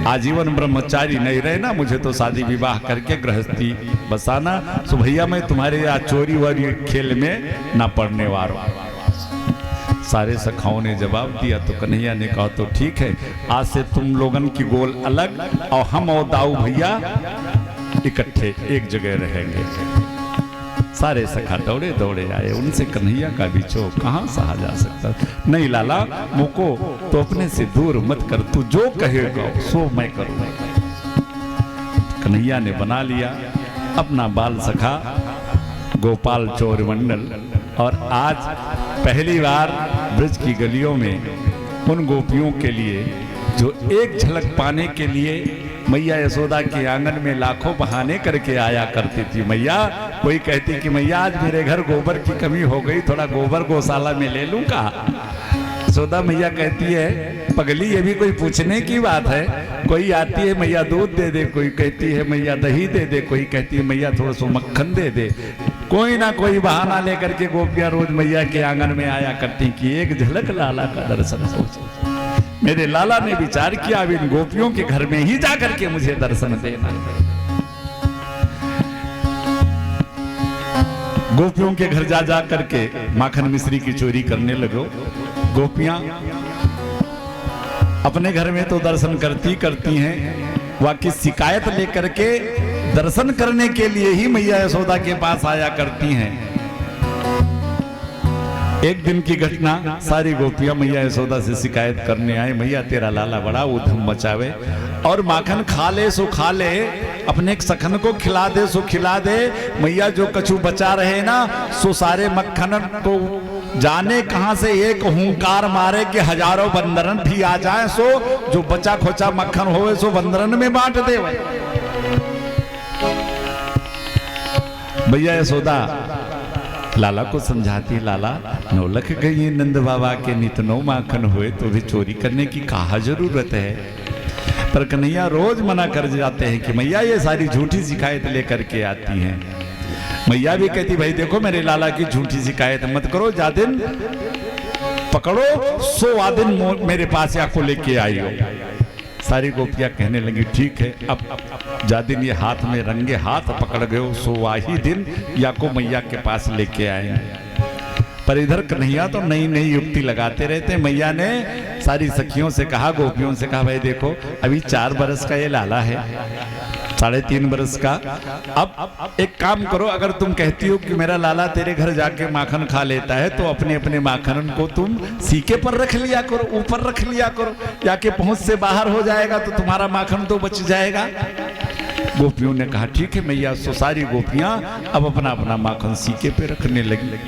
आजीवन ब्रह्मचारी नहीं रहना, मुझे तो शादी विवाह करके गृहस्थी बसाना। सो भैया मैं तुम्हारे यहाँ चोरी वाली खेल में ना पड़ने वाला। सारे सखाओं ने जवाब दिया तो कन्हैया ने कहा तो ठीक है, आज से तुम लोगन की गोल अलग और हम और दाऊ भैया इकट्ठे एक जगह रहेंगे। सारे सखा दौड़े दौड़े आए, उनसे कन्हैया का भी चोक कहाँ सहा जा सकता। नहीं लाला मुको तो अपने से दूर मत कर, तू जो कहेगा सो मैं करूँ। कन्हैया ने बना लिया अपना बाल सखा गोपाल चोर मंडल, और आज पहली बार ब्रज की गलियों में उन गोपियों के लिए जो एक झलक पाने के लिए मैया यशोदा के आंगन में लाखों बहाने करके आया करती थी। मैया कोई कहती कि मैया आज मेरे घर गोबर की कमी हो गई, थोड़ा गोबर गौशाला में ले लूं का? यशोदा मैया कहती है पगली ये भी कोई पूछने की बात है? कोई आती है मैया दूध दे दे, कोई कहती है मैया दही दे दे, कोई कहती है मैया थोड़ा सा मक्खन दे दे। कोई ना कोई बहाना लेकर के गोपियां रोज मैया के आंगन में आया करती कि एक झलक लाला का दर्शन हो। मेरे लाला ने विचार किया अब इन गोपियों के घर में ही जाकर के मुझे दर्शन देना। गोपियों के घर जा जा करके माखन मिश्री की चोरी करने लगो। गोपियां अपने घर में तो दर्शन करती हैं, वाकई शिकायत लेकर के दर्शन करने के लिए ही मैया यशोदा के पास आया करती हैं। एक दिन की घटना, सारी गोपियां मैया यशोदा से शिकायत करने आए, मैया तेरा लाला बड़ा उधम मचावे और माखन खा ले सो खा ले, अपने एक सखन को खिला दे सो खिला दे। मैया जो कछु बचा रहे ना सो सारे मक्खन को जाने कहां से एक हुंकार मारे कि हजारों बंदरन भी आ जाए, सो जो बचा खोचा मक्खन होवे सो बंदरन में बांट दे। मैया यशोदा लाला को समझाती, लाला नौलख गई नंद बाबा के नितनो माखन हुए तो भी चोरी करने की कहा जरूरत है। पर कन्हैया रोज मना कर जाते हैं कि मैया ये सारी झूठी शिकायत लेकर के आती हैं। मैया भी कहती भाई देखो मेरे लाला की झूठी शिकायत मत करो, जा दिन पकड़ो सो आ दिन मेरे पास या को लेके आई हो। सारी गोपियां कहने लगी ठीक है, अब जा दिन ये हाथ में रंगे हाथ पकड़ गए सो वही दिन या को मैया के पास लेके आएंगे। पर इधर कन्हैया तो नई नई युक्ति लगाते रहते। मैया ने सारी सखियों से कहा, गोपियों से कहा भाई देखो अभी 4 बरस का ये लाला है, 3.5 बरस का। अब एक काम करो, अगर तुम कहती हो कि मेरा लाला तेरे घर जाके माखन खा लेता है तो अपने अपने माखन को तुम सीके पर रख लिया करो, ऊपर रख लिया करो, जाके पहुंच से बाहर हो जाएगा तो तुम्हारा माखन तो बच जाएगा। गोपियों ने कहा ठीक है मैया। सो सारी गोपियां अब अपना अपना माखन सीके पे रखने लगी।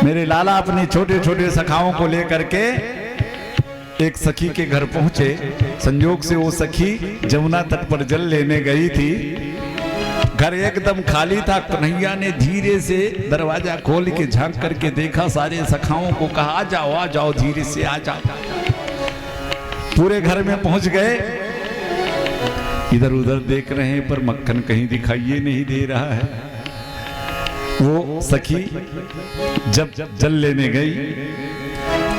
मेरे लाला अपने छोटे छोटे सखाओं को लेकर के एक सखी के घर पहुंचे। संयोग से वो सखी जमुना तट पर जल लेने गई थी। घर एकदम खाली था। कन्हैया ने धीरे से दरवाजा खोल के झांक करके देखा, सारे सखाओं को कहा आ जाओ धीरे से आ जाओ। पूरे घर में पहुंच गए। इधर उधर देख रहे हैं पर मक्खन कहीं दिखाई नहीं दे रहा है। वो सखी जब जल लेने गई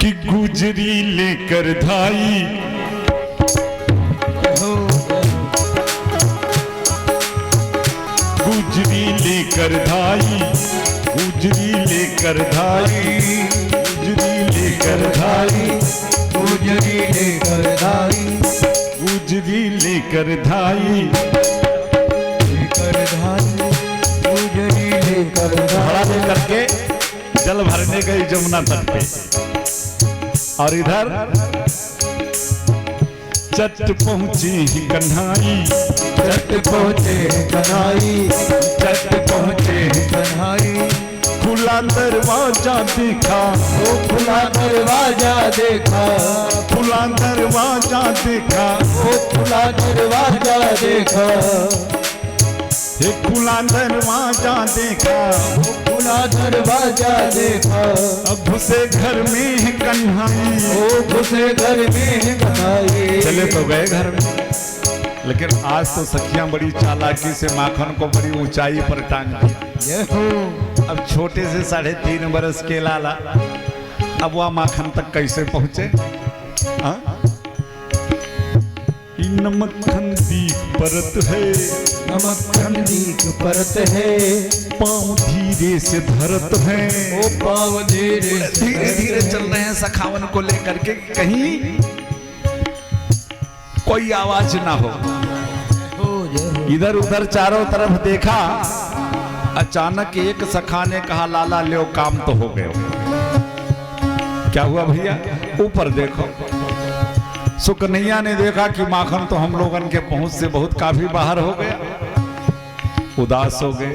कि गुजरी लेकर धाई, गुजरी लेकर धाई, गुजरी लेकर धाई, गुजरी लेकर धाई, गुजरी लेकर धाई, गुजरी लेकर धाई, लेकर धाई, गुजरी लेकर घड़ा धाई। लेकर के जल भरने गई जमुना तट पे। और इधर चट पहुंची ही कन्हाई, चट पहुँचे कन्हाई, चट पहुंचे ही कन्हाई। खुला दरवाजा देखा, ओ खुला दरवाजा देखा, खुला दरवाजा देखा, ओ खुला दरवाजा देखा, हे खुला दरवाजा देखा, ओ खुला दरवाजा देखा। अब घुसे घर में है कन्हाई। ओ घुसे घर में कन्हाई। चले तो गए घर में, लेकिन आज तो सखियां बड़ी चालाकी से माखन को बड़ी ऊंचाई पर टांग दिया। यहो अब छोटे से 3.5 बरस के लाला अब वह माखन तक कैसे पहुंचे? हाँ? नमक्खन दीख परत है, नमक्खन दीख परत है, पाँव धीरे से धरत है। ओ पाँव धीरे से धीरे धीरे चल रहे हैं सखावन को लेकर के, कहीं कोई आवाज ना हो। हो जय इधर उधर चारों तरफ देखा। अचानक एक सखा ने कहा लाला ले काम तो हो गए। क्या हुआ भैया? ऊपर देखो। सुकन्हैया ने देखा कि माखन तो हम लोगन के पहुंच से बहुत काफी बाहर हो गया। उदास हो गए।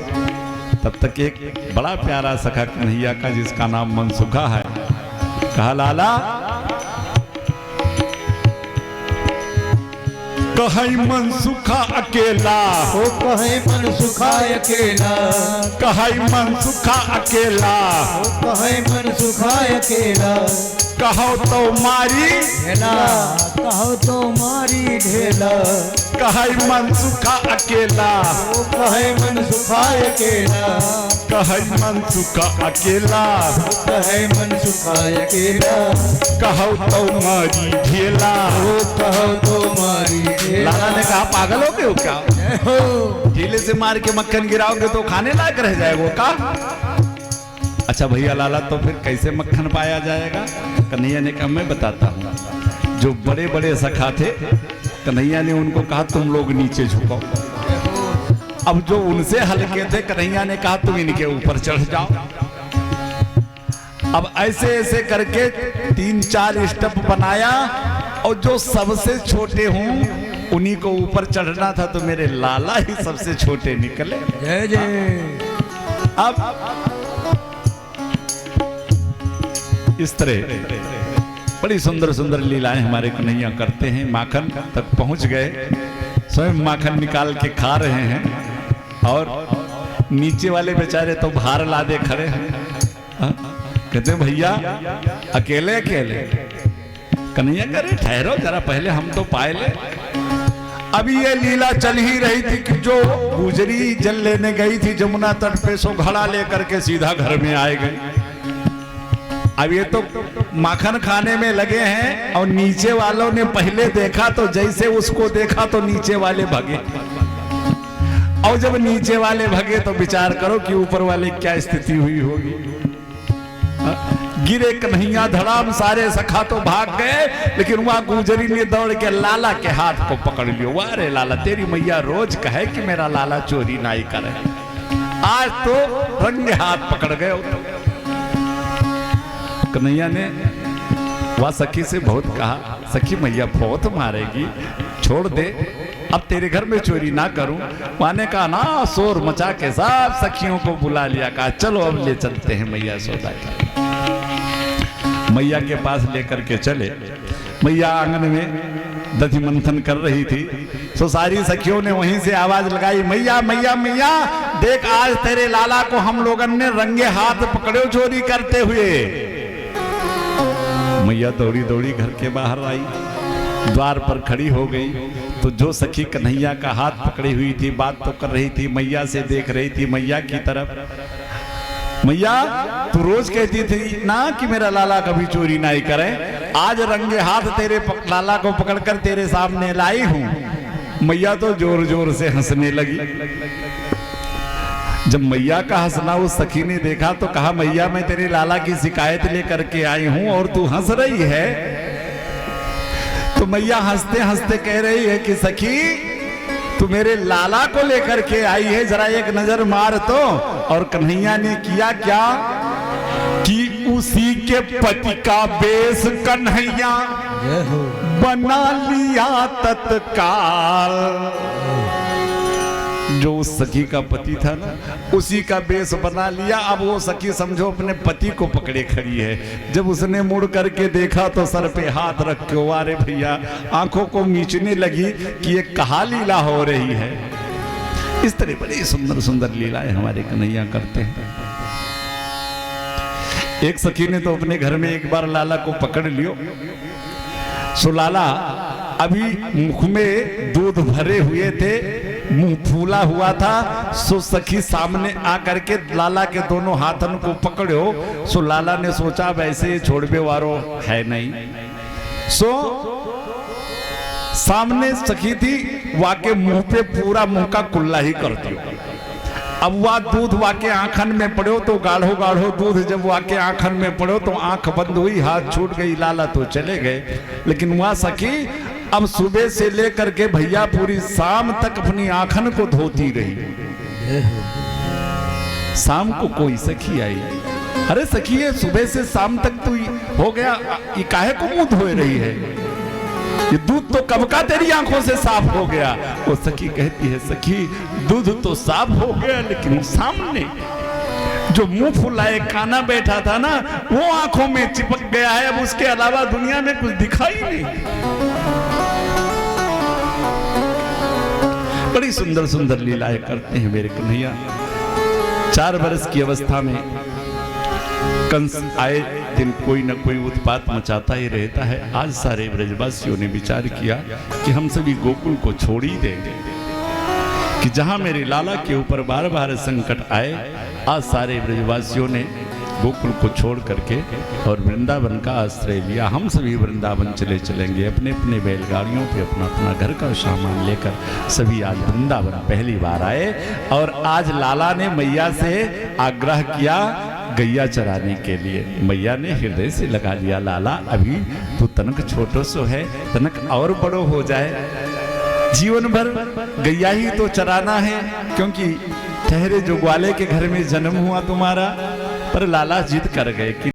तब तक एक बड़ा प्यारा सखा कन्हैया का जिसका नाम मनसुखा है, कहा लाला कहीं मनसुखा अकेला, ओ कहे मन सुखा अकेला, कहीं मनसुखा अकेला, ओ कहे मन सुखा अकेला। कहो तो मारी ढेला कहो तो मारी ढेला, कहीं मनसुखा अकेला, ओ कहे मन सुखा अकेला, कहीं मनसुखा अकेला, कहे मन सुखा अकेला। कहो तो मारी ढेला। ओ कहो तो मारी ढेला। लाला ने कहा पागल हो गए हो क्या? हो ढीले से मार के मक्खन गिराओगे तो खाने लायक रह जाएगा का? अच्छा भैया लाला तो फिर कैसे मक्खन पाया जाएगा? कन्हैया ने कहा मैं बताता हूँ। जो बड़े बड़े सखा थे, कन्हैया ने उनको कहा तुम लोग नीचे झुको। अब जो उनसे हल्के थे, कन्हैया ने कहा तुम इनके ऊपर चढ़ जाओ। अब ऐसे ऐसे करके 3-4 स्टेप बनाया और जो सबसे छोटे हों उन्हीं को ऊपर चढ़ना था, तो मेरे लाला ही सबसे छोटे निकले। जय जय। अब इस तरह बड़ी सुंदर सुंदर लीलाएं हमारे कन्हैया करते हैं। माखन तक पहुंच गए, स्वयं माखन निकाल के खा रहे हैं और नीचे वाले बेचारे तो भार लादे खड़े हैं। कहते भैया अकेले अकेले। कन्हैया करे ठहरो जरा, पहले हम तो पाए ले। अभी ये लीला चल ही रही थी कि जो गुजरी जल लेने गई थी जमुना तट पे, सो घड़ा लेकर के सीधा घर में आए गए। अब ये तो माखन खाने में लगे हैं और नीचे वालों ने पहले देखा तो जैसे उसको देखा तो नीचे वाले भगे, और जब नीचे वाले भगे तो विचार करो कि ऊपर वाले क्या स्थिति हुई होगी। गिरे कन्हैया धड़ाम, सारे सखा तो भाग गए, लेकिन वहां गुजरी ने दौड़ के लाला के हाथ को पकड़ लियो। वाह रे लाला, तेरी मैया रोज कहे कि मेरा लाला चोरी नहीं करे, आज तो रंगे हाथ पकड़ गए। कन्हैया ने वह सखी से बहुत कहा, सखी मैया बहुत मारेगी, छोड़ दे। अब तेरे घर में चोरी ना करूं। माने कहा ना, शोर मचा के सब सखियों को बुला लिया, कहा चलो अब ले चलते हैं मैया यशोदा के। मैया के पास लेकर के चले। मैया आंगन में दधि मंथन कर रही थी, तो सारी सखियों ने वहीं से आवाज लगाई, मैया मैया मैया देख, आज तेरे लाला को हम लोगन ने रंगे हाथ पकड़ो चोरी करते हुए। मैया दौड़ी दौड़ी घर के बाहर आई, द्वार पर खड़ी हो गई। तो जो सखी कन्हैया का हाथ पकड़ी हुई थी, बात तो कर रही थी, मैया से देख रही थी मैया की तरफ। मैया तू रोज कहती थी ना कि मेरा लाला कभी चोरी नहीं करे, आज रंगे हाथ तेरे लाला को पकड़कर तेरे सामने लाई हूं। मैया तो जोर जोर से हंसने लगी। जब मैया का हंसना उस सखी ने देखा तो कहा, मैया मैं तेरे लाला की शिकायत लेकर के आई हूं और तू हंस रही है। तो मैया हंसते हंसते कह रही है कि सखी तू मेरे लाला को लेकर के आई है, जरा एक नजर मार तो। और कन्हैया ने किया क्या कि उसी के पति का बेस कन्हैया बना लिया तत्काल। जो उस सखी का पति था ना, उसी का बेस बना लिया। अब वो सखी समझो अपने पति को पकड़े खड़ी है। जब उसने मुड़ करके देखा तो सर पे हाथ रख के वारे भैया आंखों को मीचने लगी कि ये कहा लीला हो रही है। इस तरह बड़ी सुंदर सुंदर लीलाएं हमारे कन्हैया करते हैं। एक सखी ने तो अपने घर में एक बार लाला को पकड़ लियो। सो लाला अभी मुख में दूध भरे हुए थे, मुंह फूला हुआ था। सो सखी सामने आकर के लाला के दोनों हाथन को पकड़ो। सो लाला ने सोचा वैसे छोड़बे वारो है नहीं। सो सामने सखी थी, वाके मुंह पे पूरा मुंह का कुल्ला ही कर दियो। अब वह दूध वाके आंखन में पड़ो तो गाढ़ो गाढ़ो दूध जब वाके आंखन में पड़ो तो आंख बंद हुई, हाथ छूट गई, लाला तो चले गए। लेकिन वह सखी अब सुबह से लेकर के भैया पूरी शाम तक अपनी आंखन को धोती रही। शाम को कोई सखी आई, अरे सखी ये सुबह से शाम तक तो हो गया, ये काहे को मुंह धोए रही है? ये दूध तो कब का तेरी आंखों से साफ हो गया। वो सखी कहती है, सखी दूध तो साफ हो गया, लेकिन सामने जो मुंह फुलाए काना बैठा था ना, वो आंखों में चिपक गया है। अब उसके अलावा दुनिया में कुछ दिखाई नहीं। बड़ी सुंदर सुंदर लीलाएं करते हैं मेरे कन्हैया। 4 वर्ष की अवस्था में कंस आए दिन कोई न कोई उत्पात मचाता ही रहता है। आज सारे ब्रजवासियों ने विचार किया कि हम सभी गोकुल को छोड़ ही देंगे, कि जहां मेरे लाला के ऊपर बार बार संकट आए। आज सारे ब्रजवासियों ने गोकुल को छोड़ करके और वृंदावन का आश्रय लिया। हम सभी वृंदावन चले चलेंगे, अपने अपने बैलगाड़ियों पे अपना अपना घर का सामान लेकर सभी आज वृंदावन पहली बार आए। और आज लाला ने मैया से आग्रह किया गैया चराने के लिए। मैया ने हृदय से लगा लिया, लाला अभी तू तनक छोटो सो है, तनक और बड़ो हो जाए, जीवन भर गैया ही तो चराना है, क्योंकि ठहरे जो ग्वाले के घर में जन्म हुआ तुम्हारा। पर लाला जिद कर गए कि